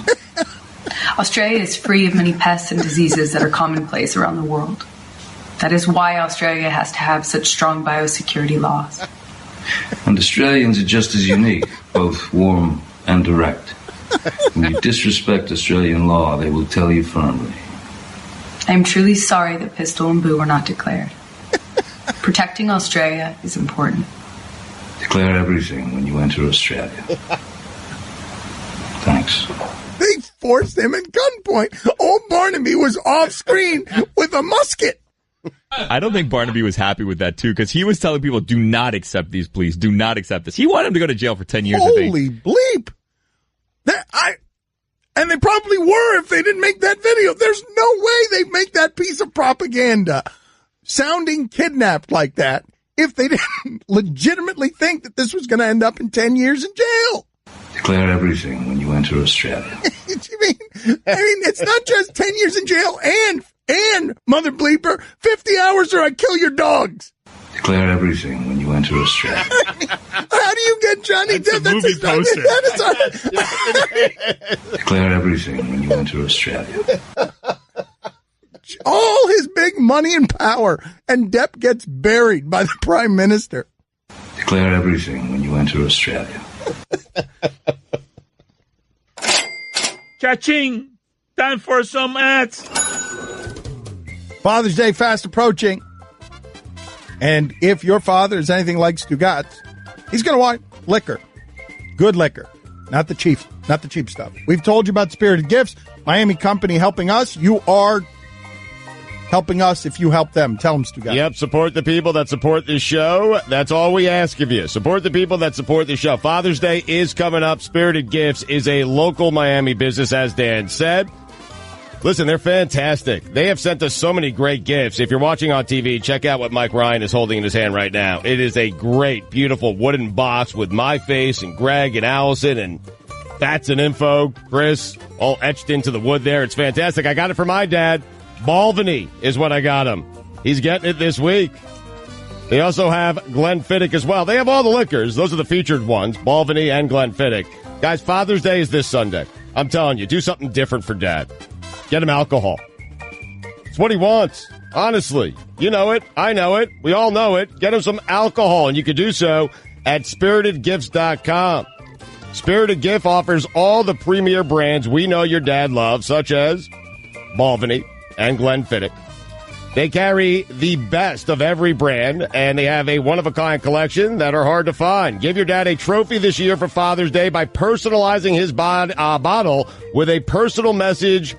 Speaker 20: Australia is free of many pests and diseases that are commonplace around the world. That is why Australia has to have such strong biosecurity laws.
Speaker 21: And Australians are just as unique, both warm and direct. When you disrespect Australian law, they will tell you firmly.
Speaker 20: I am truly sorry that Pistol and Boo were not declared. Protecting Australia is important.
Speaker 21: Declare everything when you enter Australia. Thanks.
Speaker 5: They forced him at gunpoint. Old Barnaby was off screen with a musket.
Speaker 9: I don't think Barnaby was happy with that, too, because he was telling people, do not accept these pleas. Do not accept this. He wanted him to go to jail for 10 years,
Speaker 5: Holy bleep. And they probably were if they didn't make that video. There's no way they'd make that piece of propaganda sounding kidnapped like that if they didn't legitimately think that this was going to end up in 10 years in jail.
Speaker 21: Declare everything when you enter Australia.
Speaker 5: I mean, it's not just 10 years in jail and mother bleeper, 50 hours or I kill your dogs.
Speaker 21: Declare everything when you enter Australia.
Speaker 5: How do you get Johnny Depp?
Speaker 7: That's a movie poster.
Speaker 21: Declare everything when you enter Australia.
Speaker 5: All his big money and power, and Depp gets buried by the Prime Minister.
Speaker 21: Declare everything when you enter Australia.
Speaker 4: Cha-ching! Time for some ads.
Speaker 5: Father's Day fast approaching. And if your father is anything like Stugotz, he's going to want liquor. Good liquor. Not the cheap stuff. We've told you about Spirited Gifts, Miami company helping us. You are helping us if you help them. Tell them, Stugotz.
Speaker 1: Yep, support the people that support this show. That's all we ask of you. Support the people that support this show. Father's Day is coming up. Spirited Gifts is a local Miami business, as Dan said. Listen, they're fantastic. They have sent us so many great gifts. If you're watching on TV, check out what Mike Ryan is holding in his hand right now. It is a great, beautiful wooden box with my face and Greg and Allison and Fats and Info, Chris, all etched into the wood there. It's fantastic. I got it for my dad. Balvenie is what I got him. He's getting it this week. They also have Glenfiddich as well. They have all the liquors. Those are the featured ones, Balvenie and Glenfiddich. Guys, Father's Day is this Sunday. I'm telling you, do something different for Dad. Get him alcohol. It's what he wants. Honestly. You know it. I know it. We all know it. Get him some alcohol, and you can do so at SpiritedGifts.com. Spirited Gift offers all the premier brands we know your dad loves, such as Balvenie and Glenfiddich. They carry the best of every brand, and they have a one-of-a-kind collection that are hard to find. Give your dad a trophy this year for Father's Day by personalizing his bottle with a personal message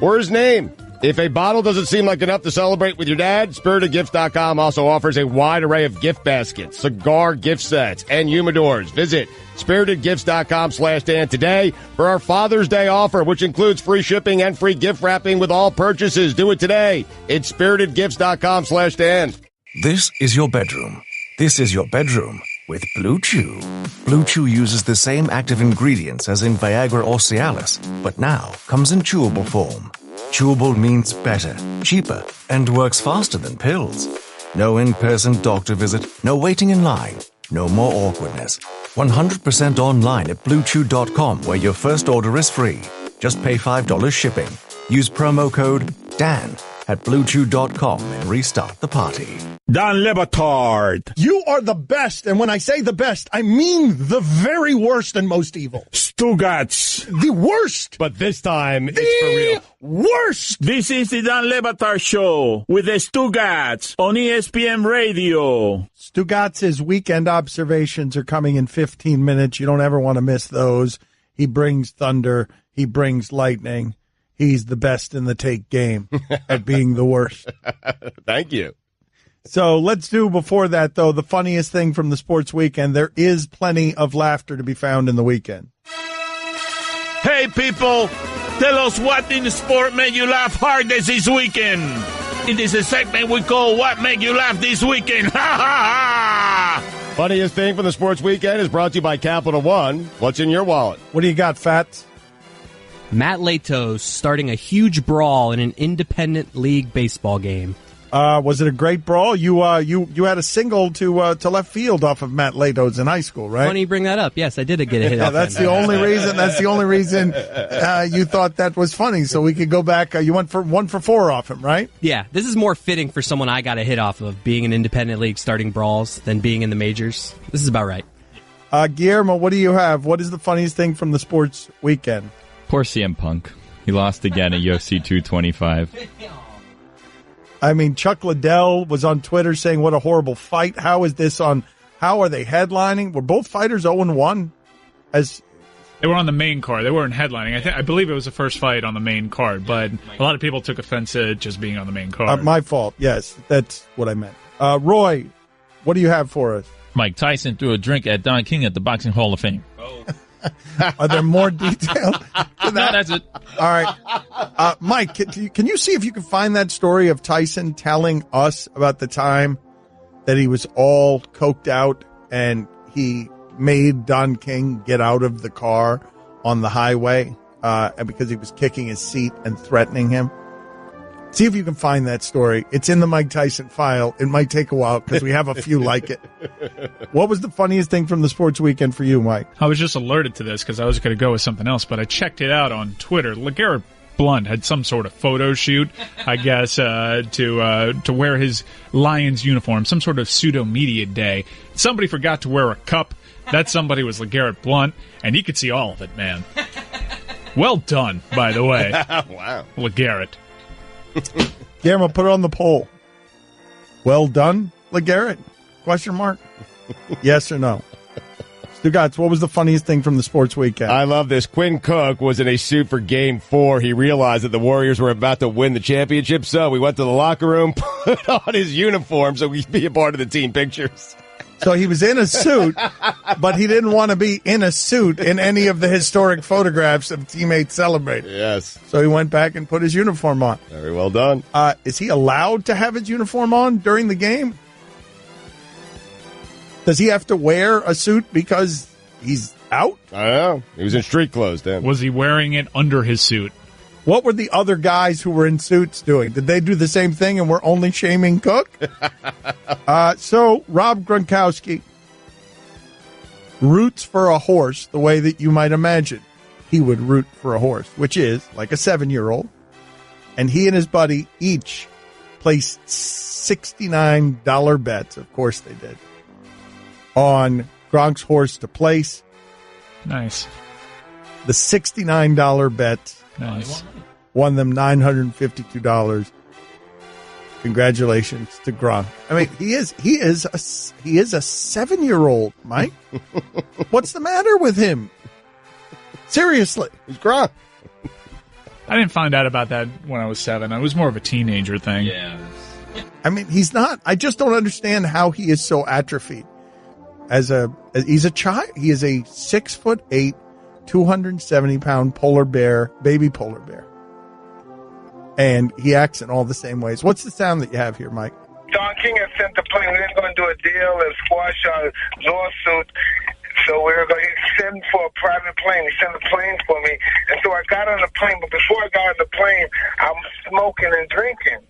Speaker 1: or his name. If a bottle doesn't seem like enough to celebrate with your dad, SpiritedGifts.com also offers a wide array of gift baskets, cigar gift sets, and humidors. Visit SpiritedGifts.com/Dan today for our Father's Day offer, which includes free shipping and free gift wrapping with all purchases. Do it today. It's SpiritedGifts.com/Dan.
Speaker 15: This is your bedroom. This is your bedroom with Blue Chew. Blue Chew uses the same active ingredients as in Viagra or Cialis, but now comes in chewable form. Chewable means better, cheaper, and works faster than pills. No in-person doctor visit, no waiting in line, no more awkwardness. 100% online at BlueChew.com, where your first order is free. Just pay $5 shipping. Use promo code DAN at BlueChew.com and restart the party.
Speaker 6: Dan Le Batard.
Speaker 5: You are the best, and when I say the best, I mean the very worst and most evil.
Speaker 6: Stugotz.
Speaker 5: The worst.
Speaker 1: But this time, it's for real.
Speaker 5: Worst.
Speaker 6: This is the Dan Le Batard Show with the Stugotz on ESPN Radio.
Speaker 5: Stugotz's weekend observations are coming in 15 minutes. You don't ever want to miss those. He brings thunder. He brings lightning. He's the best in the take game at being the worst.
Speaker 1: Thank you.
Speaker 5: So let's do, before that, though, the funniest thing from the sports weekend. There is plenty of laughter to be found in the weekend.
Speaker 6: Hey, people, tell us what in the sport made you laugh hardest this weekend. It is a segment we call What Made You Laugh This Weekend. Ha, ha, ha!
Speaker 1: Funniest thing from the sports weekend is brought to you by Capital One. What's in your wallet?
Speaker 5: What do you got, Fats?
Speaker 16: Matt Latos starting a huge brawl in an independent league baseball game.
Speaker 5: Was it a great brawl? You had a single to left field off of Matt Latos in high school, right?
Speaker 16: Funny you bring that up. Yes, I did get a hit off
Speaker 5: that's
Speaker 16: him.
Speaker 5: the only reason. That's the only reason you thought that was funny. So we could go back. You went for 1 for 4 off him, right?
Speaker 16: Yeah, this is more fitting for someone I got a hit off of, being an independent league starting brawls than being in the majors. This is about right.
Speaker 5: Guillermo, what do you have? What is the funniest thing from the sports weekend?
Speaker 9: Poor CM Punk. He lost again at UFC 225.
Speaker 5: I mean, Chuck Liddell was on Twitter saying, what a horrible fight. How is this on? How are they headlining? Were both fighters 0-1?
Speaker 7: They were on the main card. They weren't headlining. I believe it was the first fight on the main card, but a lot of people took offense to just being on the main card.
Speaker 5: My fault. Yes, that's what I meant. Roy, what do you have for us?
Speaker 4: Mike Tyson threw a drink at Don King at the Boxing Hall of Fame.
Speaker 5: Are there more details to that?
Speaker 4: No, that's it.
Speaker 5: All right. Mike, can you see if you can find that story of Tyson telling us about the time that he was all coked out and he made Don King get out of the car on the highway because he was kicking his seat and threatening him? See if you can find that story. It's in the Mike Tyson file. It might take a while because we have a few like it. What was the funniest thing from the sports weekend for you, Mike?
Speaker 7: I was just alerted to this because I was going to go with something else, but I checked it out on Twitter. LeGarrette Blount had some sort of photo shoot, I guess, to wear his Lions uniform, some sort of pseudo media day. Somebody forgot to wear a cup. That somebody was LeGarrette Blount, and you could see all of it, man. Well done, by the way.
Speaker 1: Wow.
Speaker 7: LeGarrette.
Speaker 5: Guillermo, put it on the poll. Well done, LeGarrette? Question mark? Yes or no? Stugotz, what was the funniest thing from the sports weekend?
Speaker 1: I love this. Quinn Cook was in a suit for Game 4. He realized that the Warriors were about to win the championship, so we went to the locker room, put on his uniform so he'd be a part of the team pictures.
Speaker 5: So he was in a suit, but he didn't want to be in a suit in any of the historic photographs of teammates celebrating.
Speaker 1: Yes.
Speaker 5: So he went back and put his uniform on.
Speaker 1: Very well done.
Speaker 5: Is he allowed to have his uniform on during the game? Does he have to wear a suit because he's out?
Speaker 1: I don't know. He was in street clothes then.
Speaker 7: Was he wearing it under his suit?
Speaker 5: What were the other guys who were in suits doing? Did they do the same thing and we're only shaming Cook? So Rob Gronkowski roots for a horse the way that you might imagine he would root for a horse, which is like a 7-year-old. And he and his buddy each placed $69 bets. Of course they did. On Gronk's horse to place.
Speaker 7: Nice.
Speaker 5: The $69 bet
Speaker 7: nice.
Speaker 5: Won them $952. Congratulations to Gronk. I mean, he is a 7-year-old, Mike. What's the matter with him? Seriously.
Speaker 1: He's Gronk.
Speaker 7: I didn't find out about that when I was 7. I was more of a teenager thing.
Speaker 9: Yeah.
Speaker 5: I mean, he's not. I just don't understand how he is so atrophied. He's a child. He is a 6'8", 270-pound polar bear, baby polar bear. And he acts in all the same ways. What's the sound that you have here, Mike?
Speaker 3: Don King had sent the plane. We were going to do a deal and squash our lawsuit. So we were going to send for a private plane. He sent a plane for me. And so I got on the plane. But before I got on the plane, I'm smoking and drinking.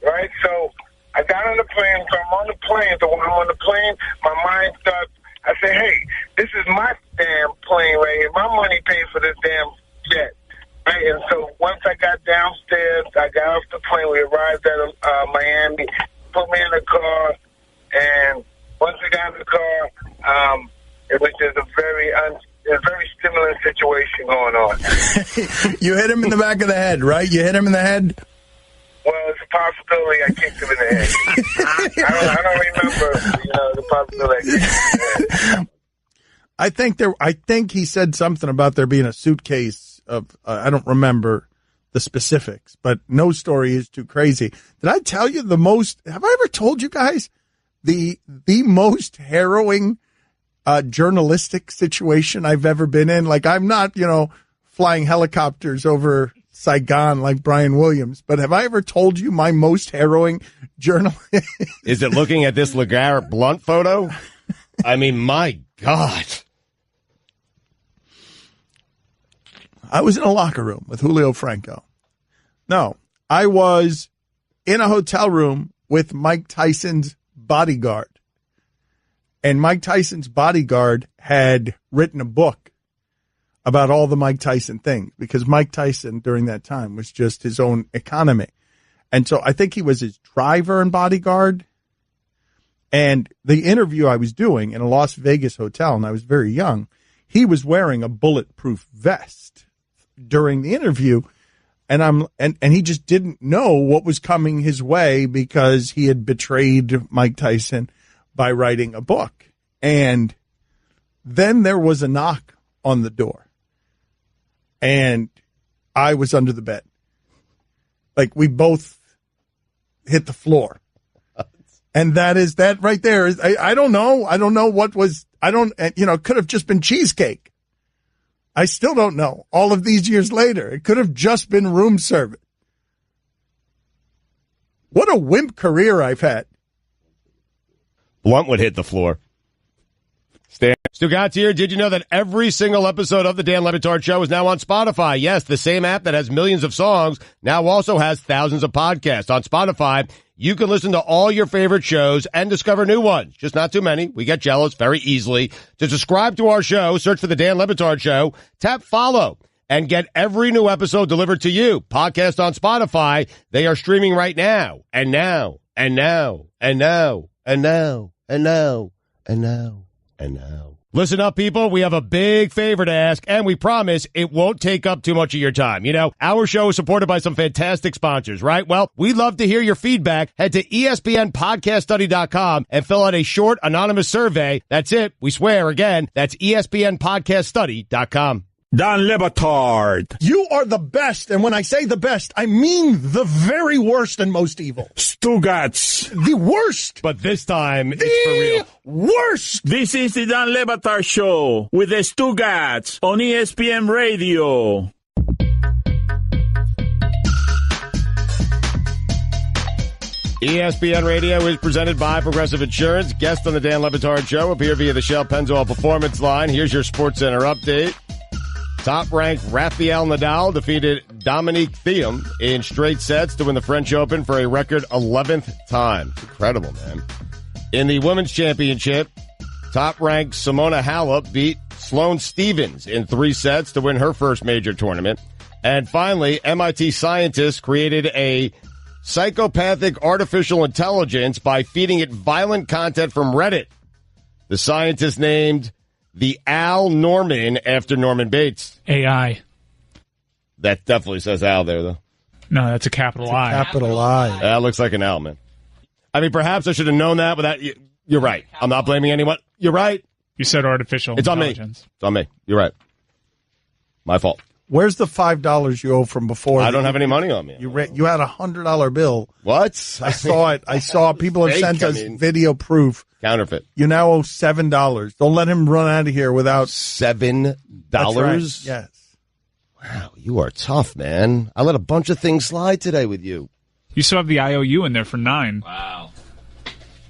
Speaker 3: Right? So I got on the plane. So I'm on the plane. So when I'm on the plane, my mind starts. I say, hey, this is my damn plane right here. My money paid for this damn jet. Right, and so once I got downstairs, I got off the plane. We arrived at Miami, put me in the car, and once we got in the car, it was just a very stimulant situation going on.
Speaker 5: You hit him in the back of the head, right? You hit him in the head?
Speaker 3: Well, it's a possibility I kicked him in the head. I don't remember, the possibility I kicked him in the head.
Speaker 5: I think he said something about there being a suitcase of I don't remember the specifics, but no story is too crazy. Did I tell you have I ever told you guys the most harrowing journalistic situation I've ever been in? Like, I'm not, flying helicopters over Saigon like Brian Williams, but have I ever told you my most harrowing journalist?
Speaker 1: Is it looking at this LeGarrette Blount photo? I mean, my God.
Speaker 5: I was in a locker room with Julio Franco. No, I was in a hotel room with Mike Tyson's bodyguard. And Mike Tyson's bodyguard had written a book about all the Mike Tyson things because Mike Tyson during that time was just his own economy. And so I think he was his driver and bodyguard. And the interview I was doing in a Las Vegas hotel, and I was very young, he was wearing a bulletproof vest during the interview, and he just didn't know what was coming his way because he had betrayed Mike Tyson by writing a book. And then there was a knock on the door, and I was under the bed. Like, we both hit the floor. And that right there is, I don't know. I don't know what was, it could have just been cheesecake. I still don't know. All of these years later, it could have just been room service. What a wimp career I've had.
Speaker 1: Blunt would hit the floor. Stan Stugotz here. Did you know that every single episode of the Dan Le Batard Show is now on Spotify? Yes, the same app that has millions of songs now also has thousands of podcasts. On Spotify, you can listen to all your favorite shows and discover new ones. Just not too many. We get jealous very easily. To subscribe to our show, search for the Dan Le Batard Show, tap follow, and get every new episode delivered to you. Podcast on Spotify. They are streaming right now. And now. And now. And now. And now. And now. And now. And now. Listen up, people. We have a big favor to ask, and we promise it won't take up too much of your time. Our show is supported by some fantastic sponsors, right? Well, we'd love to hear your feedback. Head to ESPNpodcaststudy.com and fill out a short, anonymous survey. That's it. We swear again. That's ESPNpodcaststudy.com.
Speaker 6: Dan Le Batard.
Speaker 5: You are the best, and when I say the best, I mean the very worst and most evil.
Speaker 6: Stugotz.
Speaker 5: The worst.
Speaker 1: But this time, it's for real.
Speaker 5: Worst.
Speaker 6: This is the Dan Le Batard Show with the Stugotz on ESPN Radio.
Speaker 1: ESPN Radio is presented by Progressive Insurance. Guests on the Dan Le Batard Show appear via the Shell Pennzoil Performance Line. Here's your SportsCenter update. Top-ranked Rafael Nadal defeated Dominic Thiem in straight sets to win the French Open for a record 11th time. It's incredible, man. In the Women's Championship, top-ranked Simona Halep beat Sloane Stephens in 3 sets to win her first major tournament. And finally, MIT scientists created a psychopathic artificial intelligence by feeding it violent content from Reddit. The scientists named the Al Norman after Norman Bates.
Speaker 7: AI.
Speaker 1: That definitely says Al there, though.
Speaker 7: No, that's a capital I.
Speaker 5: Capital I.
Speaker 1: That looks like an L, man. I mean, perhaps I should have known that, but you're right. I'm not blaming anyone. You're right.
Speaker 7: You said artificial
Speaker 1: It's on me.
Speaker 7: intelligence.
Speaker 1: It's on me. You're right. My fault.
Speaker 5: Where's the $5 you owe from before?
Speaker 1: I don't have any money on me.
Speaker 5: You had a $100 bill.
Speaker 1: What?
Speaker 5: I saw it. I saw people have sent us video proof.
Speaker 1: Counterfeit.
Speaker 5: You now owe $7. Don't let him run out of here without
Speaker 1: $7.
Speaker 5: That's right. Yes.
Speaker 1: Wow, you are tough, man. I let a bunch of things slide today with you.
Speaker 7: You still have the IOU in there for $9.
Speaker 8: Wow.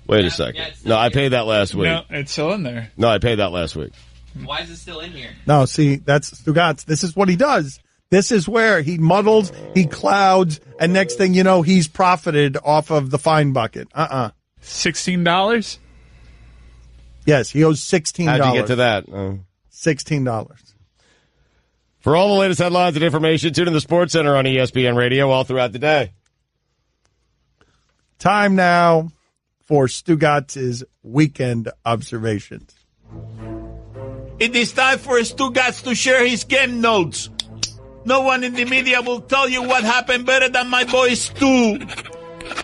Speaker 1: Wait a second. No, I paid that last week.
Speaker 7: No, it's still in there.
Speaker 1: No, I paid that last week.
Speaker 8: Why is it still in here?
Speaker 5: No, see, that's Stugotz. This is what he does. This is where he muddles, he clouds, and next thing you know, he's profited off of the fine bucket.
Speaker 7: $16?
Speaker 5: Yes, he owes $16.
Speaker 1: How'd you get to that?
Speaker 5: $16.
Speaker 1: For all the latest headlines and information, tune in the Sports Center on ESPN Radio all throughout the day.
Speaker 5: Time now for Stugotz's weekend observations.
Speaker 6: It is time for Stugotz to share his game notes. No one in the media will tell you what happened better than my boy Stu.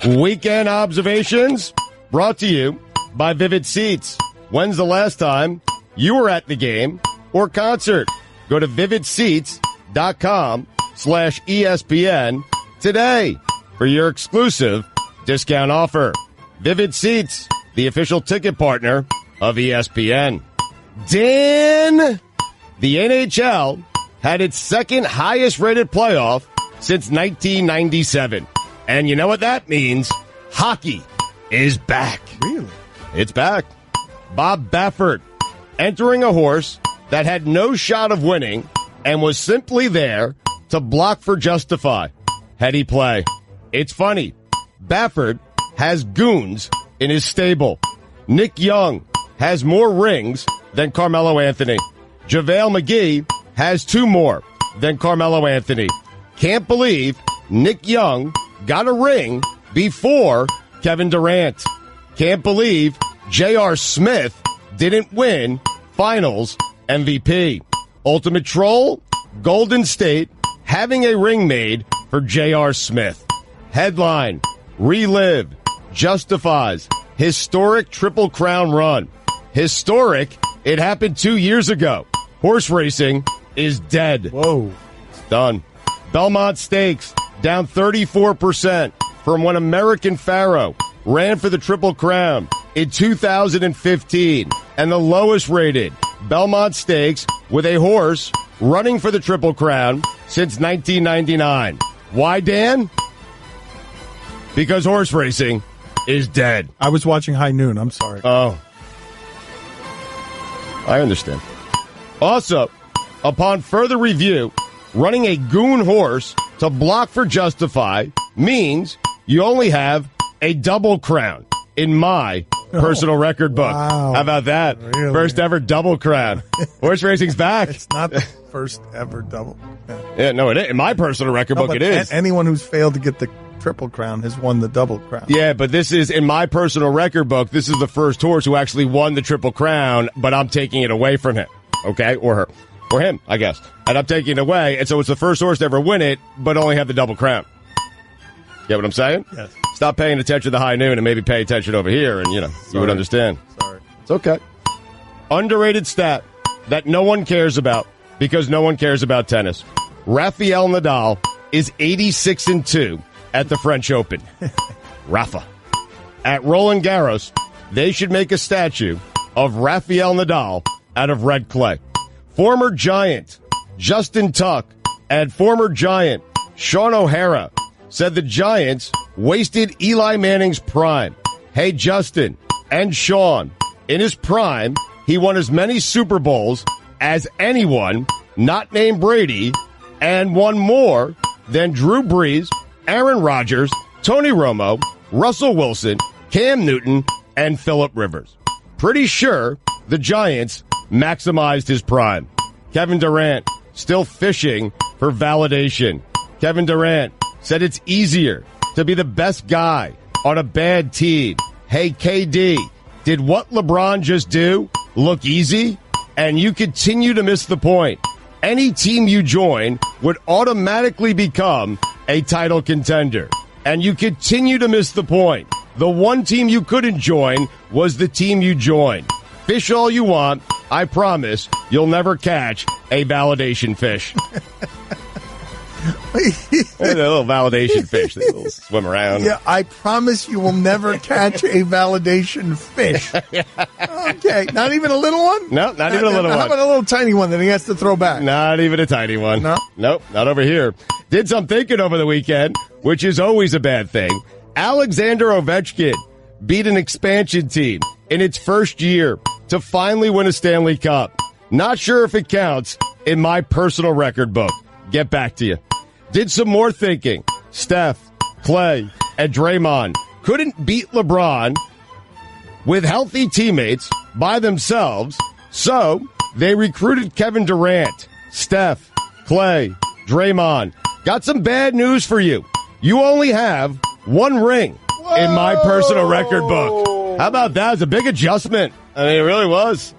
Speaker 1: Weekend observations brought to you by Vivid Seats. When's the last time you were at the game or concert? Go to vividseats.com/ESPN today for your exclusive discount offer. Vivid Seats, the official ticket partner of ESPN. Dan, the NHL had its second highest rated playoff since 1997. And you know what that means? Hockey is back.
Speaker 5: Really?
Speaker 1: It's back. Bob Baffert entering a horse that had no shot of winning and was simply there to block for Justify. Heady play. It's funny. Baffert has goons in his stable. Nick Young has more rings than Carmelo Anthony. JaVale McGee has 2 more than Carmelo Anthony. Can't believe Nick Young got a ring before Kevin Durant. Can't believe J.R. Smith didn't win Finals MVP. Ultimate troll, Golden State having a ring made for J.R. Smith. Headline, relive, justifies, historic Triple Crown run. Historic, it happened 2 years ago. Horse racing is dead.
Speaker 5: Whoa.
Speaker 1: It's done. Belmont Stakes down 34% from when American Pharoah ran for the Triple Crown in 2015. And the lowest rated Belmont Stakes with a horse running for the Triple Crown since 1999. Why, Dan? Because horse racing is dead.
Speaker 5: I was watching High Noon. I'm sorry.
Speaker 1: Oh. I understand. Also, upon further review, running a goon horse to block for Justify means you only have a double crown in my personal record book.
Speaker 5: Wow.
Speaker 1: How about that?
Speaker 5: Really?
Speaker 1: First ever double crown. Horse racing's back.
Speaker 5: It's not the first ever double.
Speaker 1: Yeah, no, it is. In my personal record book,
Speaker 5: but
Speaker 1: it is.
Speaker 5: Anyone who's failed to get the Triple Crown has won the Double Crown.
Speaker 1: Yeah, but this is, in my personal record book, this is the first horse who actually won the Triple Crown, but I'm taking it away from him. Okay? Or her. Or him, I guess. And I'm taking it away, and so it's the first horse to ever win it, but only have the Double Crown. Get what I'm saying?
Speaker 5: Yes.
Speaker 1: Stop paying attention to High Noon and maybe pay attention over here, and, you would understand.
Speaker 5: Sorry.
Speaker 1: It's okay. Underrated stat that no one cares about because no one cares about tennis. Rafael Nadal is 86-2 at the French Open. Rafa. At Roland Garros, they should make a statue of Rafael Nadal out of red clay. Former Giant Justin Tuck and former Giant Sean O'Hara said the Giants wasted Eli Manning's prime. Hey, Justin and Sean, in his prime, he won as many Super Bowls as anyone not named Brady and won more than Drew Brees, Aaron Rodgers, Tony Romo, Russell Wilson, Cam Newton, and Phillip Rivers. Pretty sure the Giants maximized his prime. Kevin Durant still fishing for validation. Kevin Durant said it's easier to be the best guy on a bad team. Hey, KD, did what LeBron just do look easy? And you continue to miss the point. Any team you join would automatically become a title contender. And you continue to miss the point. The one team you couldn't join was the team you joined. Fish all you want. I promise you'll never catch a validation fish. A little validation fish. They will swim around.
Speaker 5: Yeah, I promise you will never catch a validation fish. Okay, not even a little one?
Speaker 1: No, not even a little one.
Speaker 5: How about a little tiny one that he has to throw back?
Speaker 1: Not even a tiny one.
Speaker 5: No?
Speaker 1: Nope, not over here. Did some thinking over the weekend, which is always a bad thing. Alexander Ovechkin beat an expansion team in its first year to finally win a Stanley Cup. Not sure if it counts in my personal record book. Get back to you. Did some more thinking. Steph, Clay, and Draymond couldn't beat LeBron with healthy teammates by themselves, so they recruited Kevin Durant. Steph, Clay, Draymond. Got some bad news for you. You only have one ring in my personal record book. How about that? It's a big adjustment. I mean, it really was.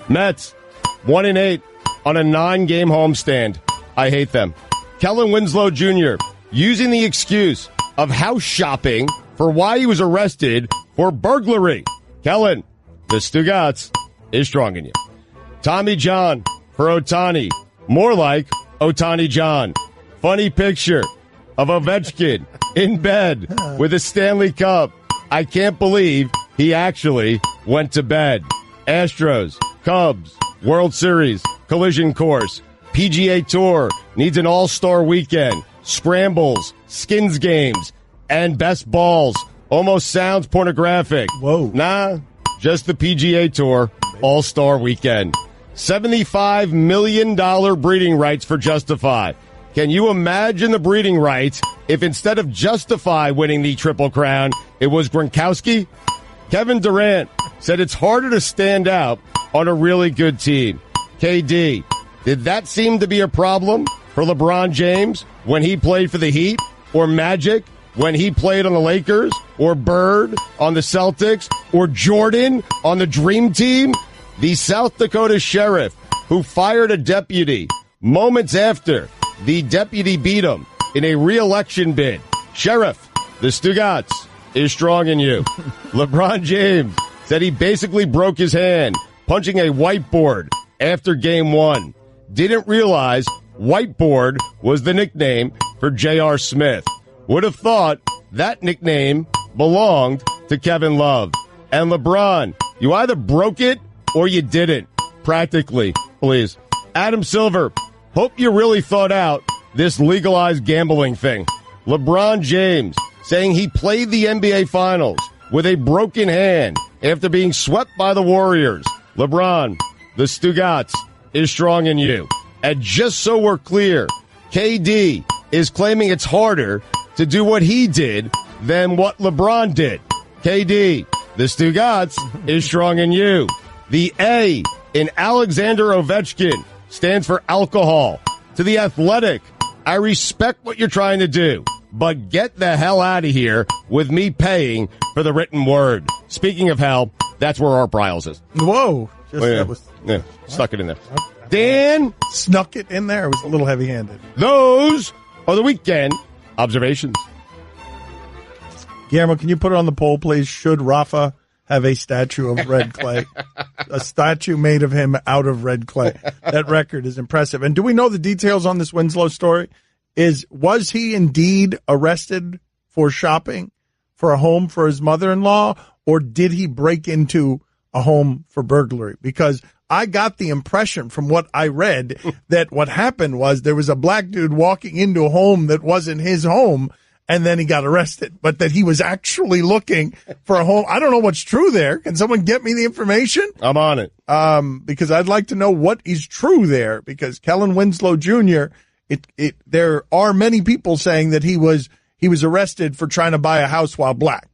Speaker 1: Mets, 1-8 on a 9-game homestand. I hate them. Kellen Winslow Jr. using the excuse of house shopping for why he was arrested for burglary. Kellen, the Stugotz is strong in you. Tommy John for Ohtani. More like Ohtani John. Funny picture of Ovechkin in bed with a Stanley Cup. I can't believe he actually went to bed. Astros, Cubs, World Series, collision course. PGA Tour needs an all-star weekend. Scrambles, skins games, and best balls. Almost sounds pornographic.
Speaker 5: Whoa.
Speaker 1: Nah, just the PGA Tour all-star weekend. $75 million breeding rights for Justify. Can you imagine the breeding rights if instead of Justify winning the Triple Crown, it was Gronkowski? Kevin Durant said it's harder to stand out on a really good team. KD, did that seem to be a problem for LeBron James when he played for the Heat? Or Magic when he played on the Lakers? Or Bird on the Celtics? Or Jordan on the Dream Team? The South Dakota sheriff who fired a deputy moments after the deputy beat him in a re-election bid. Sheriff, the Stugotz is strong in you. LeBron James said he basically broke his hand punching a whiteboard after Game 1. Didn't realize whiteboard was the nickname for J.R. Smith. Would have thought that nickname belonged to Kevin Love. And LeBron, you either broke it or you didn't. Practically, please. Adam Silver, hope you really thought out this legalized gambling thing. LeBron James saying he played the NBA Finals with a broken hand after being swept by the Warriors. LeBron, the Stugotz is strong in you. And just so we're clear, KD is claiming it's harder to do what he did than what LeBron did. KD, the Stugotz is strong in you. The A in Alexander Ovechkin stands for alcohol. To the Athletic, I respect what you're trying to do, but get the hell out of here with me paying for the written word. Speaking of hell, that's where Art Briles is.
Speaker 5: Whoa.
Speaker 1: Stuck it in there. Dan
Speaker 5: snuck it in there. It was a little heavy-handed.
Speaker 1: Those are the weekend observations.
Speaker 5: Guillermo, can you put it on the poll, please? Should Rafa have a statue of red clay? A statue made of him out of red clay. That record is impressive. And do we know the details on this Winslow story? Was he indeed arrested for shopping for a home for his mother-in-law, or did he break into a home for burglary? Because I got the impression from what I read that what happened was there was a black dude walking into a home that wasn't his home, and then he got arrested, but that he was actually looking for a home. I don't know what's true there. Can someone get me the information?
Speaker 1: I'm on it.
Speaker 5: Because I'd like to know what is true there, because Kellen Winslow Jr., there are many people saying that he was arrested for trying to buy a house while black.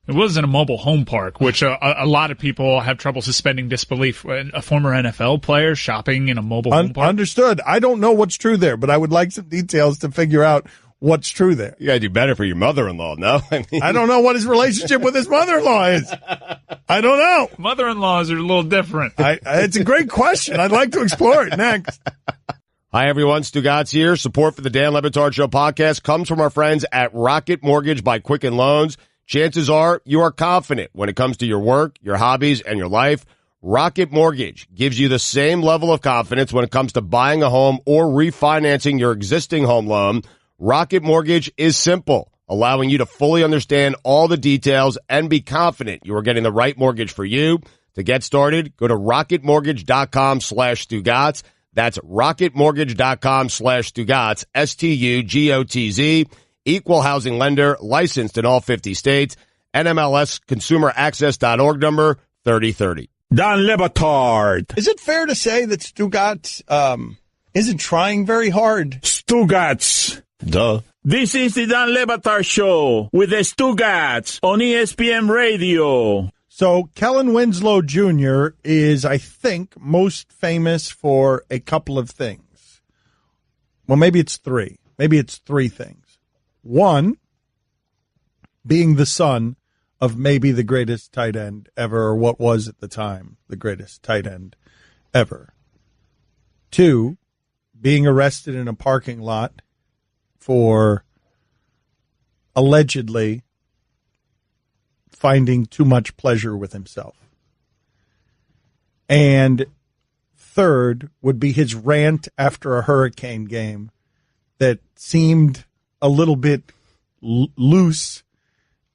Speaker 7: It was in a mobile home park, which a lot of people have trouble suspending disbelief. A former NFL player shopping in a mobile home park.
Speaker 5: Understood. I don't know what's true there, but I would like some details to figure out what's true there.
Speaker 1: You gotta do better for your mother-in-law, no?
Speaker 5: I don't know what his relationship with his mother-in-law is. I don't know.
Speaker 7: Mother-in-laws are a little different.
Speaker 5: It's a great question. I'd like to explore it next.
Speaker 1: Hi, everyone. Stugotz here. Support for the Dan Le Batard Show podcast comes from our friends at Rocket Mortgage by Quicken Loans. Chances are you are confident when it comes to your work, your hobbies, and your life. Rocket Mortgage gives you the same level of confidence when it comes to buying a home or refinancing your existing home loan. Rocket Mortgage is simple, allowing you to fully understand all the details and be confident you are getting the right mortgage for you. To get started, go to rocketmortgage.com/Stugotz. That's rocketmortgage.com/Stugotz, Stugotz, equal housing lender, licensed in all 50 states, NMLS consumeraccess.org number 3030.
Speaker 6: Dan Le Batard.
Speaker 5: Is it fair to say that Stugotz isn't trying very hard?
Speaker 6: Stugotz. Duh. This is the Dan Le Batard Show with the Stugotz on ESPN Radio.
Speaker 5: So Kellen Winslow Jr. is, I think, most famous for a couple of things. Well, maybe it's three. Maybe it's three things. One, being the son of maybe the greatest tight end ever, or what was at the time the greatest tight end ever. Two, being arrested in a parking lot for allegedly finding too much pleasure with himself. And third would be his rant after a Hurricane game that seemed a little bit loose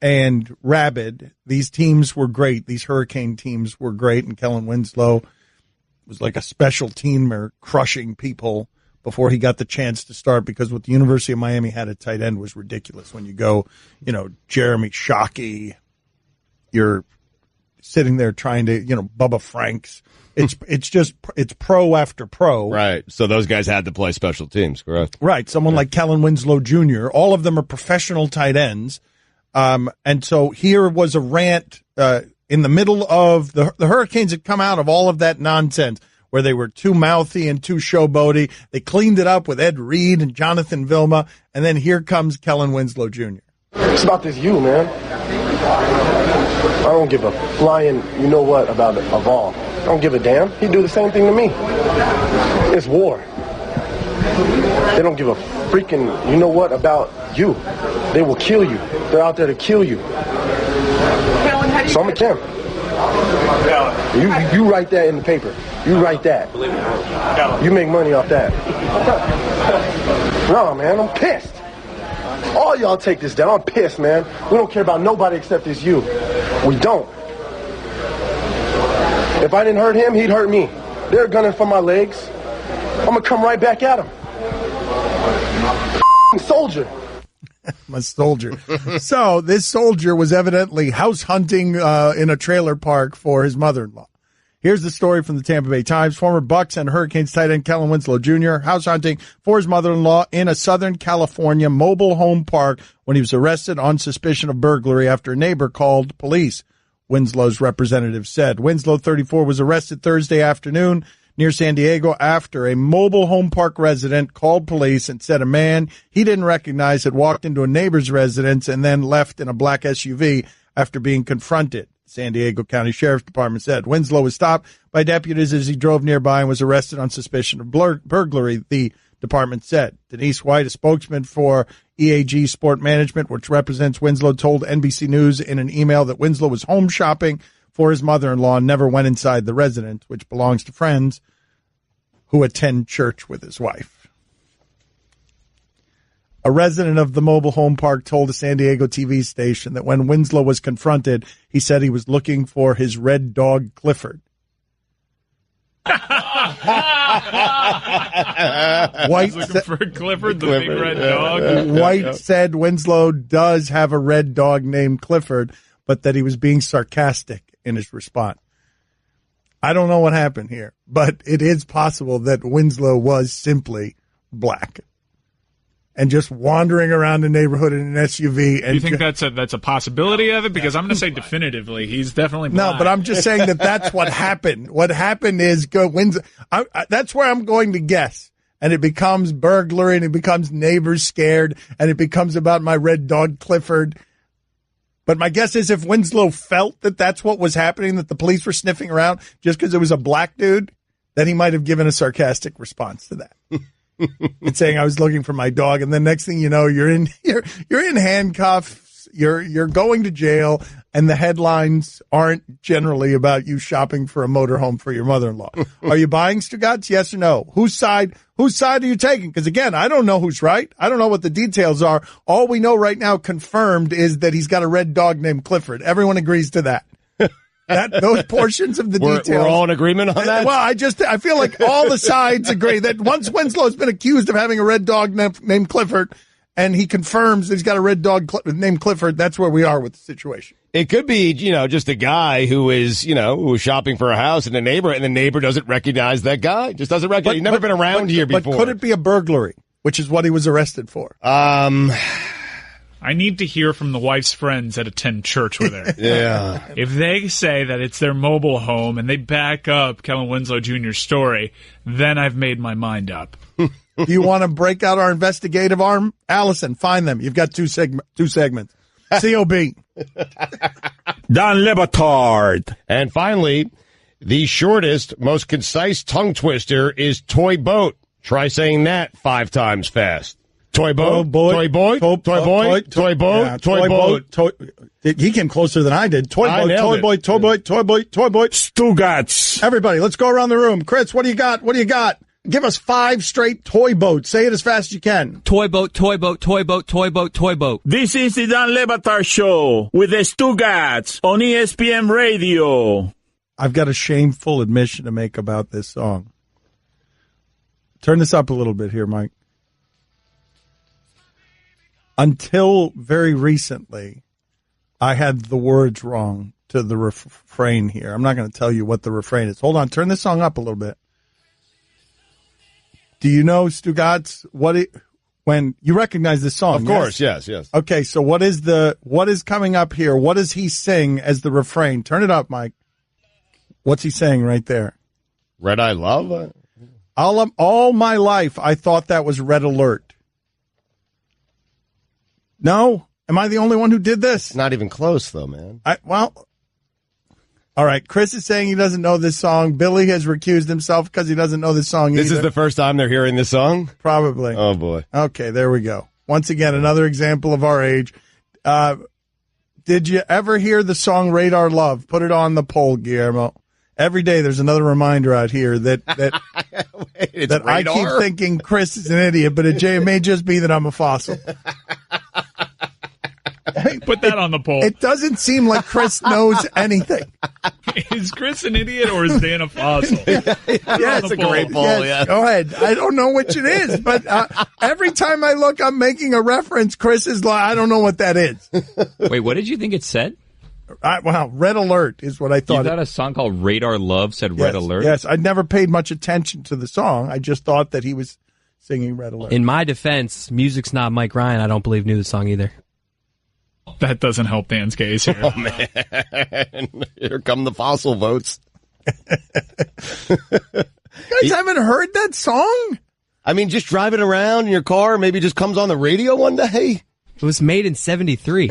Speaker 5: and rabid. These teams were great. These Hurricane teams were great, and Kellen Winslow was like a special teamer crushing people before he got the chance to start, because what the University of Miami had at tight end was ridiculous. When you go, Jeremy Shockey, you're sitting there trying to, Bubba Franks. It's pro after pro.
Speaker 1: Right. So those guys had to play special teams, correct?
Speaker 5: Right. Someone like Kellen Winslow Jr., all of them are professional tight ends. And so here was a rant in the middle of the Hurricanes had come out of all of that nonsense where they were too mouthy and too showboaty. They cleaned it up with Ed Reed and Jonathan Vilma. And then here comes Kellen Winslow Jr.
Speaker 13: It's about this you, man. I don't give a flying you-know-what about a ball. I don't give a damn. He'd do the same thing to me. It's war. They don't give a freaking you-know-what about you. They will kill you. They're out there to kill you. So I'm a Kim. You write that in the paper. You write that. You make money off that. No, man, I'm pissed. All y'all take this down. I'm pissed, man. We don't care about nobody except it's you. We don't. If I didn't hurt him, he'd hurt me. They're gunning for my legs. I'm going to come right back at him. Soldier.
Speaker 5: My soldier. So this soldier was evidently house hunting in a trailer park for his mother-in-law. Here's the story from the Tampa Bay Times. Former Bucks and Hurricanes tight end Kellen Winslow Jr. house hunting for his mother-in-law in a Southern California mobile home park when he was arrested on suspicion of burglary after a neighbor called police, Winslow's representative said. Winslow, 34, was arrested Thursday afternoon near San Diego after a mobile home park resident called police and said a man he didn't recognize had walked into a neighbor's residence and then left in a black SUV after being confronted. San Diego County Sheriff's Department said Winslow was stopped by deputies as he drove nearby and was arrested on suspicion of burglary, the department said. Denise White, a spokesman for EAG Sport Management, which represents Winslow, told NBC News in an email that Winslow was home shopping for his mother-in-law and never went inside the residence, which belongs to friends who attend church with his wife. A resident of the mobile home park told a San Diego TV station that when Winslow was confronted, he said he was looking for his red dog, Clifford.
Speaker 7: White looking for Clifford, the big red dog.
Speaker 5: White said Winslow does have a red dog named Clifford, but that he was being sarcastic in his response. I don't know what happened here, but it is possible that Winslow was simply black and just wandering around the neighborhood in an SUV. And
Speaker 7: you think that's a possibility of it? Because I'm going to say definitively, he's definitely black.
Speaker 5: No, but I'm just saying that that's what happened. What happened is that's where I'm going to guess. And it becomes burglary, and it becomes neighbors scared, and it becomes about my red dog Clifford. But my guess is if Winslow felt that that's what was happening, that the police were sniffing around just because it was a black dude, then he might have given a sarcastic response to that. and saying I was looking for my dog, and then next thing you know, you're in handcuffs, you're going to jail, and the headlines aren't generally about you shopping for a motorhome for your mother-in-law. Are you buying Stugotz? Yes or no? Whose side are you taking? Because again, I don't know who's right. I don't know what the details are. All we know right now confirmed is that he's got a red dog named Clifford. Everyone agrees to that. Those portions of the details.
Speaker 1: We're all in agreement on that?
Speaker 5: Well, I feel like all the sides agree that once Winslow's been accused of having a red dog named Clifford, and he confirms that he's got a red dog named Clifford, that's where we are with the situation.
Speaker 1: It could be, just a guy who was shopping for a house and the neighbor doesn't recognize that guy. Just doesn't recognize. He's never been around here before.
Speaker 5: But could it be a burglary, which is what he was arrested for?
Speaker 7: I need to hear from the wife's friends at Attend Church with her.
Speaker 1: Yeah.
Speaker 7: If they say that it's their mobile home and they back up Kellen Winslow Jr.'s story, then I've made my mind up.
Speaker 5: Do you want to break out our investigative arm? Allison, find them. You've got two segments. COB.
Speaker 6: Don Le Batard.
Speaker 1: And finally, the shortest, most concise tongue twister is toy boat. Try saying that 5 times fast. Toy boat, toy boy, toy boy, toy boat, toy boat.
Speaker 5: He came closer than I did. Toy boy, toy boy, toy boy, toy boy, toy boy.
Speaker 6: Stugotz.
Speaker 5: Everybody, let's go around the room. Chris, what do you got? What do you got? Give us 5 straight toy boats. Say it as fast as you can.
Speaker 16: Toy boat, toy boat, toy boat, toy boat, toy boat.
Speaker 6: This is the Don Le Batard Show with the Stugotz on ESPN Radio.
Speaker 5: I've got a shameful admission to make about this song. Turn this up a little bit here, Mike. Until very recently, I had the words wrong to the refrain here. I'm not going to tell you what the refrain is. Hold on. Turn this song up a little bit. Do you know, Stugotz, when you recognize this song?
Speaker 1: Of course, yes.
Speaker 5: Okay, so what is coming up here? What does he sing as the refrain? Turn it up, Mike. What's he saying right there?
Speaker 1: Red Eye Love?
Speaker 5: All my life, I thought that was Red Alert. No? Am I the only one who did this?
Speaker 1: Not even close, though, man.
Speaker 5: All right, Chris is saying he doesn't know this song. Billy has recused himself because he doesn't know this song either.
Speaker 1: This is the first time they're hearing this song?
Speaker 5: Probably.
Speaker 1: Oh, boy.
Speaker 5: Okay, there we go. Once again, another example of our age. Did you ever hear the song Radar Love? Put it on the poll, Guillermo. Every day there's another reminder out here that I keep thinking Chris is an idiot, but it may just be that I'm a fossil.
Speaker 7: Put that on the poll.
Speaker 5: It doesn't seem like Chris knows anything.
Speaker 7: Is Chris an idiot or is Dan a fossil?
Speaker 5: Yes,
Speaker 1: a great poll. Yes.
Speaker 5: Go ahead. I don't know which it is, but every time I look, I'm making a reference. Chris is like, I don't know what that is.
Speaker 9: Wait, what did you think it said?
Speaker 5: Red Alert is what I thought.
Speaker 9: You thought a song called Radar Love said Red Alert?
Speaker 5: Yes, I'd never paid much attention to the song. I just thought that he was singing Red Alert.
Speaker 16: In my defense, Music's Not Mike Ryan, I don't believe knew the song either.
Speaker 7: That doesn't help Dan's case here.
Speaker 1: Oh, man. Here come the fossil votes.
Speaker 5: You guys haven't heard that song?
Speaker 1: I mean, just driving around in your car, maybe it just comes on the radio one day.
Speaker 16: It was made in 73.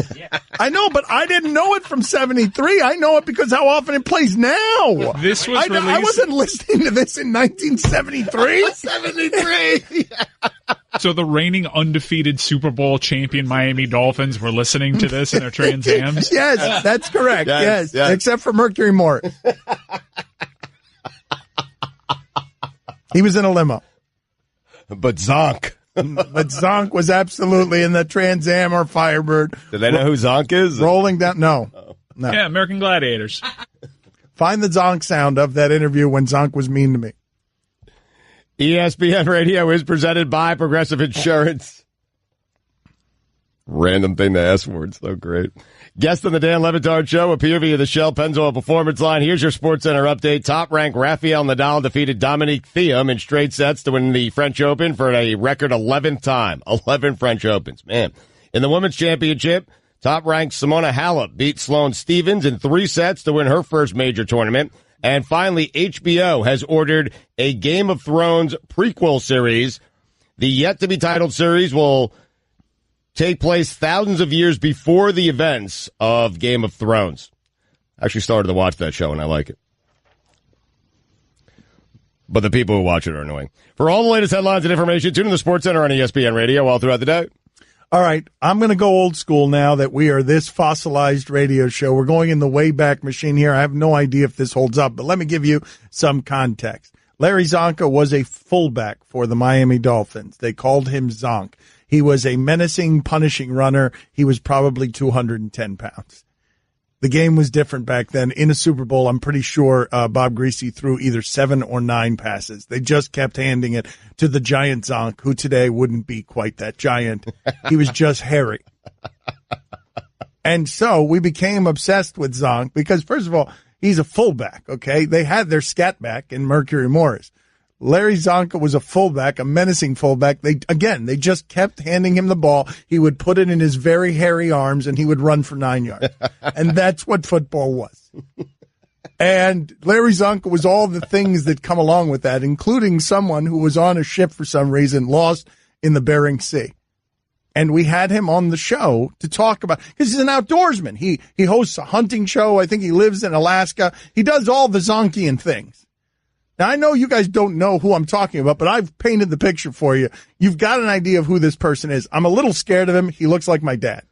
Speaker 5: I know, but I didn't know it from 73. I know it because how often it plays now.
Speaker 7: This was released...
Speaker 5: I wasn't listening to this in 1973.
Speaker 1: 73!
Speaker 7: So the reigning undefeated Super Bowl champion Miami Dolphins were listening to this in their Trans Ams?
Speaker 5: Yes, that's correct. Yes. Except for Mercury Morris. He was in a limo.
Speaker 1: But Zonk.
Speaker 5: But Zonk was absolutely in the Trans Am or Firebird.
Speaker 1: Do they know who Zonk is?
Speaker 5: Rolling down. No.
Speaker 7: Yeah, American Gladiators.
Speaker 5: Find the Zonk sound of that interview when Zonk was mean to me.
Speaker 1: ESPN Radio is presented by Progressive Insurance. Random thing to ask for. It's so great. Guest on the Dan Le Batard Show appear via the Shell Pennzoil Performance Line. Here's your SportsCenter update. Top-ranked Rafael Nadal defeated Dominique Thiem in straight sets to win the French Open for a record 11th time. 11 French Opens. Man. In the Women's Championship, top-ranked Simona Halep beat Sloane Stephens in 3 sets to win her first major tournament. And finally, HBO has ordered a Game of Thrones prequel series. The yet-to-be-titled series will take place thousands of years before the events of Game of Thrones. I actually started to watch that show, and I like it. but the people who watch it are annoying. For all the latest headlines and information, tune in the Sports Center on ESPN Radio all throughout the day.
Speaker 5: All right, I'm going to go old school now that we are this fossilized radio show. We're going in the Wayback Machine here. I have no idea if this holds up, but let me give you some context. Larry Zonka was a fullback for the Miami Dolphins. They called him Zonk. He was a menacing, punishing runner. He was probably 210 pounds. The game was different back then. In a Super Bowl, I'm pretty sure Bob Greasy threw either 7 or 9 passes. They just kept handing it to the giant Zonk, who today wouldn't be quite that giant. He was just hairy. And so we became obsessed with Zonk because, first of all, he's a fullback, okay? They had their scat back in Mercury Morris. Larry Zonka was a fullback, a menacing fullback. They just kept handing him the ball. He would put it in his very hairy arms, and he would run for 9 yards. And that's what football was. And Larry Zonka was all the things that come along with that, including someone who was on a ship for some reason, lost in the Bering Sea. And we had him on the show to talk about, because he's an outdoorsman. He hosts a hunting show. I think he lives in Alaska. He does all the Zonkian things. Now, I know you guys don't know who I'm talking about, but I've painted the picture for you. You've got an idea of who this person is. I'm a little scared of him. He looks like my dad.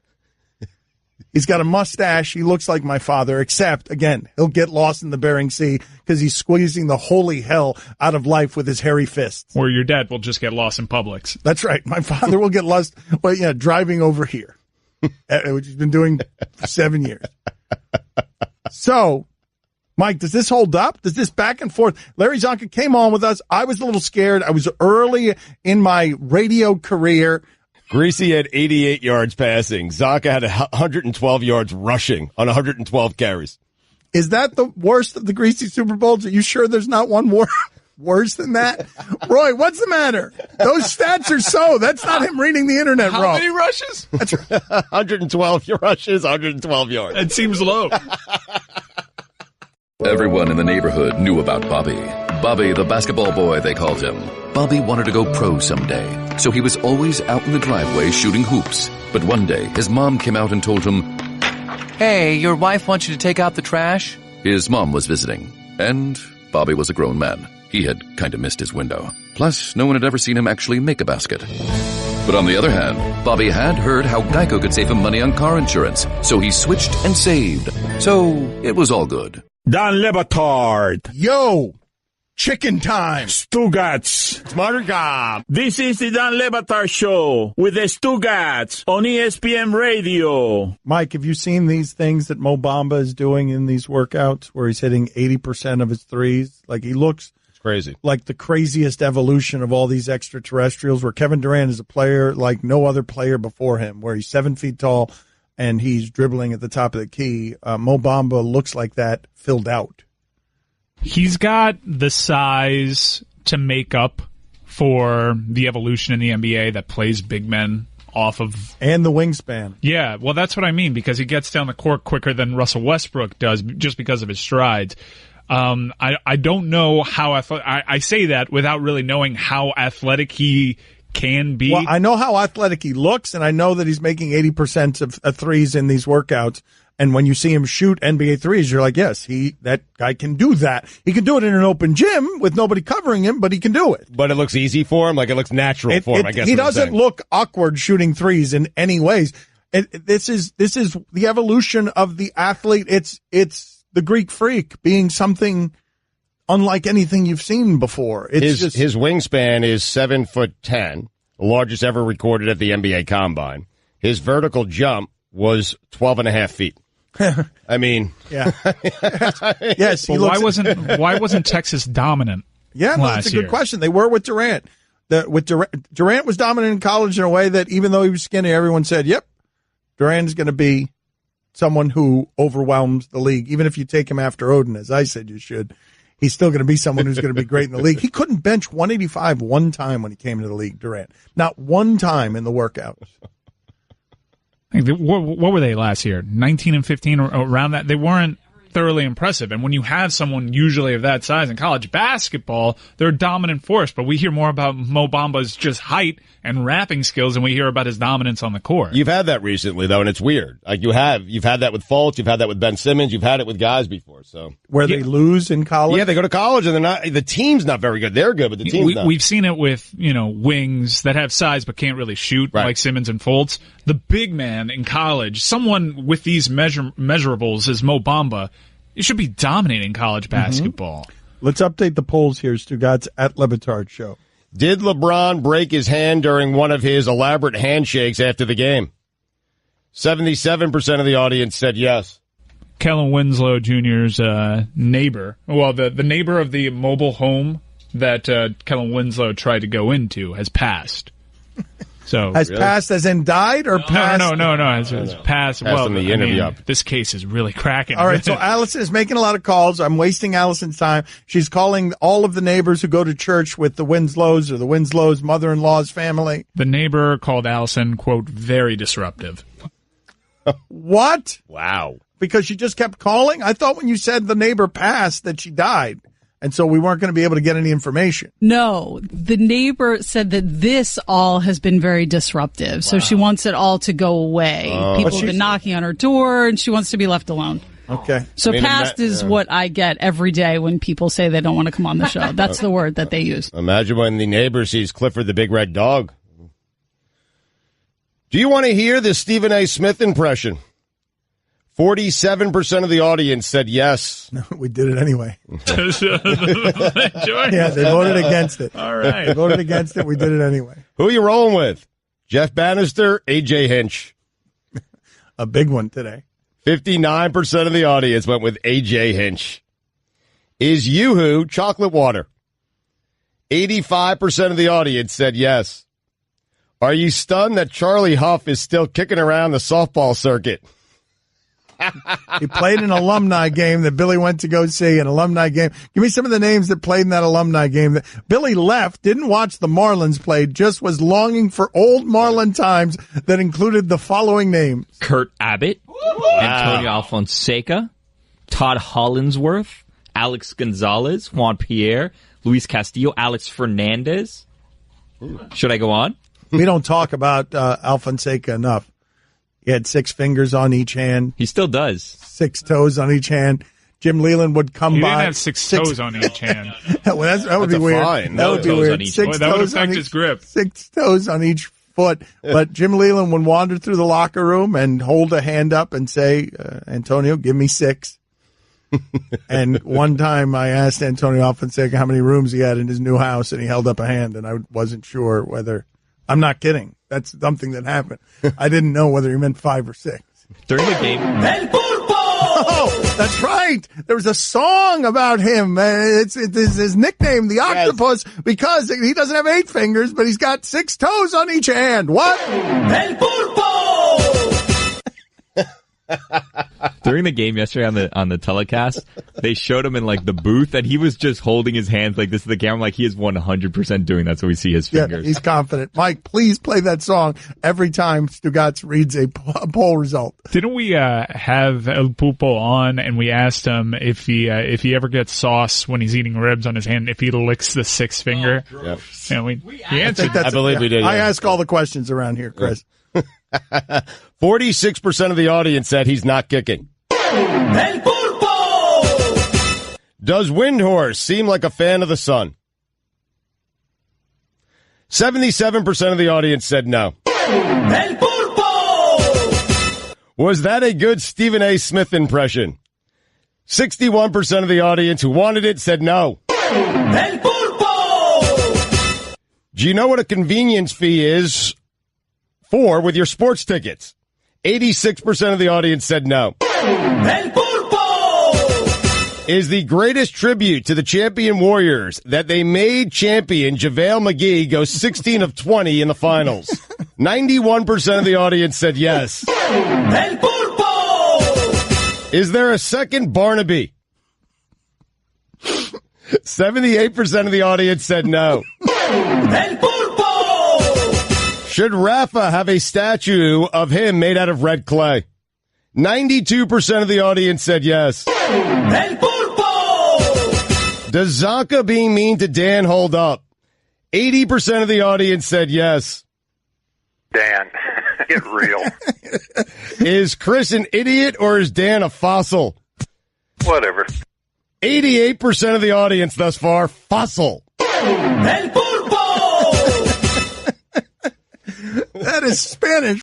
Speaker 5: He's got a mustache. He looks like my father, except, again, he'll get lost in the Bering Sea because he's squeezing the holy hell out of life with his hairy fists.
Speaker 7: Or your dad will just get lost in Publix.
Speaker 5: That's right. My father will get lost, driving over here, which he's been doing for 7 years. So, Mike, does this hold up? Does this back and forth? Larry Zonka came on with us. I was a little scared. I was early in my radio career.
Speaker 1: Greasy had 88 yards passing. Zonka had 112 yards rushing on 112 carries.
Speaker 5: Is that the worst of the Greasy Super Bowls? Are you sure there's not one worse than that? Roy, what's the matter? Those stats are so. That's not him reading the internet wrong.
Speaker 6: How many rushes?
Speaker 5: That's
Speaker 1: 112 rushes, 112 yards.
Speaker 7: It seems low.
Speaker 11: Everyone in the neighborhood knew about Bobby. Bobby, the basketball boy, they called him. Bobby wanted to go pro someday, so he was always out in the driveway shooting hoops. But one day, his mom came out and told him,
Speaker 22: "Hey, your wife wants you to take out the trash?"
Speaker 11: His mom was visiting, and Bobby was a grown man. He had kind of missed his window. Plus, no one had ever seen him actually make a basket. But on the other hand, Bobby had heard how Geico could save him money on car insurance, so he switched and saved. So, it was all good.
Speaker 4: Dan Le Batard.
Speaker 5: Yo! Chicken time.
Speaker 4: Stugotz.
Speaker 1: Smarter job.
Speaker 4: This is the Dan Le Batard Show with the Stugotz on ESPN Radio.
Speaker 5: Mike, have you seen these things that Mo Bamba is doing in these workouts where he's hitting 80% of his threes? Like, he looks
Speaker 1: crazy,
Speaker 5: like the craziest evolution of all these extraterrestrials, where Kevin Durant is a player like no other player before him, where he's 7 feet tall and he's dribbling at the top of the key. Mo Bamba looks like that, filled out.
Speaker 7: He's got the size to make up for the evolution in the NBA that plays big men off of.
Speaker 5: And the wingspan.
Speaker 7: Yeah, well, that's what I mean, because he gets down the court quicker than Russell Westbrook does just because of his strides. I don't know how I say that without really knowing how athletic he can be.
Speaker 5: Well, I know how athletic he looks, and I know that he's making 80% of threes in these workouts. And when you see him shoot NBA threes, you're like, yes, that guy can do that. He can do it in an open gym with nobody covering him, but he can do it.
Speaker 1: But it looks easy for him, like it looks natural for him, I guess.
Speaker 5: He doesn't look awkward shooting threes in any ways. This is the evolution of the athlete. It's the Greek freak being something unlike anything you've seen before. His
Speaker 1: wingspan is 7'10", the largest ever recorded at the NBA Combine. His vertical jump was 12.5 feet. I mean,
Speaker 5: yeah, yes.
Speaker 7: Why wasn't Texas dominant?
Speaker 5: Yeah, no, that's a good question. They were with Durant. Durant was dominant in college in a way that even though he was skinny, everyone said, "Yep, Durant is going to be someone who overwhelms the league." Even if you take him after Odin, as I said you should, he's still going to be someone who's going to be great in the league. He couldn't bench 185 one time when he came into the league. Durant, not one time in the workouts.
Speaker 7: What were they last year? 19 and 15 or around that? They weren't. thoroughly impressive. And when you have someone usually of that size in college basketball, they're a dominant force. But we hear more about Mo Bamba's just height and rapping skills than we hear about his dominance on the court.
Speaker 1: You've had that recently, though, and it's weird. Like you've had that with Fultz, you've had that with Ben Simmons, you've had it with guys before. So
Speaker 5: where they lose in college?
Speaker 1: Yeah, they go to college and the team's not very good. They're good, but the team's not.
Speaker 7: We've seen it with, wings that have size but can't really shoot, like Simmons and Fultz. The big man in college, someone with these measurables as Mo Bamba, it should be dominating college basketball.
Speaker 5: Let's update the polls here, Stugotz at Le Batard Show.
Speaker 1: Did LeBron break his hand during one of his elaborate handshakes after the game? 77% of the audience said yes.
Speaker 7: Kellen Winslow Jr.'s neighbor, the neighbor of the mobile home that Kellen Winslow tried to go into has passed. So
Speaker 5: passed as in died or passed?
Speaker 7: No. Has passed. Well,
Speaker 1: the interview up.
Speaker 7: This case is really cracking.
Speaker 5: All right, so Allison is making a lot of calls. I'm wasting Allison's time. She's calling all of the neighbors who go to church with the Winslows or the Winslows' mother-in-law's family.
Speaker 7: The neighbor called Allison, quote, very disruptive.
Speaker 5: What?
Speaker 1: Wow.
Speaker 5: Because she just kept calling? I thought when you said the neighbor passed that she died. And so we weren't going to be able to get any information.
Speaker 2: No, the neighbor said that this all has been very disruptive. Wow. So she wants it all to go away. People have been knocking on her door, and she wants to be left alone.
Speaker 5: Okay.
Speaker 2: So past is what I get every day when people say they don't want to come on the show. That's the word that they use.
Speaker 1: Imagine when the neighbor sees Clifford the Big Red Dog. Do you want to hear the Stephen A. Smith impression? 47% of the audience said yes.
Speaker 5: No, we did it anyway.
Speaker 7: Yeah,
Speaker 5: they voted against it.
Speaker 7: All right.
Speaker 5: They voted against it. We did it anyway.
Speaker 1: Who are you rolling with? Jeff Bannister, A.J. Hinch.
Speaker 5: A big one today.
Speaker 1: 59% of the audience went with A.J. Hinch. Is Yoo-Hoo chocolate water? 85% of the audience said yes. Are you stunned that Charlie Huff is still kicking around the softball circuit?
Speaker 5: He played an alumni game that Billy went to go see, an alumni game. Give me some of the names that played in that alumni game. Billy left, didn't watch the Marlins play, just was longing for old Marlin times that included the following names.
Speaker 9: Kurt Abbott, Antonio Alfonseca, Todd Hollinsworth, Alex Gonzalez, Juan Pierre, Luis Castillo, Alex Fernandez. Should I go on?
Speaker 5: We don't talk about Alfonseca enough. He had 6 fingers on each hand.
Speaker 9: He still does.
Speaker 5: 6 toes on each hand. Jim Leland would come by.
Speaker 7: He didn't have 6 toes on each hand.
Speaker 5: Well, that would be weird.
Speaker 1: Fine.
Speaker 5: That would be weird. 6
Speaker 7: that would
Speaker 5: toes
Speaker 7: affect
Speaker 5: on
Speaker 7: his grip.
Speaker 5: 6 toes on each foot. But Jim Leland would wander through the locker room and hold a hand up and say, Antonio, give me 6. And one time I asked Antonio Alfonseca how many rooms he had in his new house, and he held up a hand, and I wasn't sure whether. I'm not kidding. That's something that happened. I didn't know whether he meant 5 or 6.
Speaker 9: During the game.
Speaker 5: El Pulpo! Oh, that's right. There was a song about him. It's his nickname, the Octopus, because he doesn't have 8 fingers, but he's got 6 toes on each hand. What? El Pulpo!
Speaker 9: During the game yesterday on the telecast, they showed him in like the booth, and he was just holding his hands like this to the camera, like he is 100% doing that, so we see his fingers.
Speaker 5: Yeah, he's confident. Mike, please play that song every time Stugotz reads a poll result.
Speaker 7: Didn't we have El Pulpo on, and we asked him if he ever gets sauce when he's eating ribs on his hand, if he licks the 6th finger?
Speaker 1: Yep.
Speaker 7: And he answered.
Speaker 1: I believe we did.
Speaker 5: I ask all the questions around here, Chris.
Speaker 1: 46% of the audience said he's not kicking.
Speaker 5: El Pulpo!
Speaker 1: Does Windhorst seem like a fan of the Sun? 77% of the audience said no.
Speaker 5: El Pulpo!
Speaker 1: Was that a good Stephen A. Smith impression? 61% of the audience who wanted it said no.
Speaker 5: El Pulpo!
Speaker 1: Do you know what a convenience fee is for with your sports tickets? 86% of the audience said no.
Speaker 5: El Pulpo!
Speaker 1: Is the greatest tribute to the champion Warriors that they made champion JaVale McGee go 16 of 20 in the finals? 91% of the audience said yes.
Speaker 5: El Pulpo!
Speaker 1: Is there a second Barnaby? 78% of the audience said no.
Speaker 5: El Pulpo!
Speaker 1: Should Rafa have a statue of him made out of red clay? 92% of the audience said yes.
Speaker 6: El Pulpo!
Speaker 1: Does Zonka being mean to Dan hold up? 80% of the audience said yes.
Speaker 10: Dan, get real.
Speaker 1: Is Chris an idiot or is Dan a fossil?
Speaker 10: Whatever.
Speaker 1: 88% of the audience thus far, fossil.
Speaker 6: El Pulpo!
Speaker 5: That is Spanish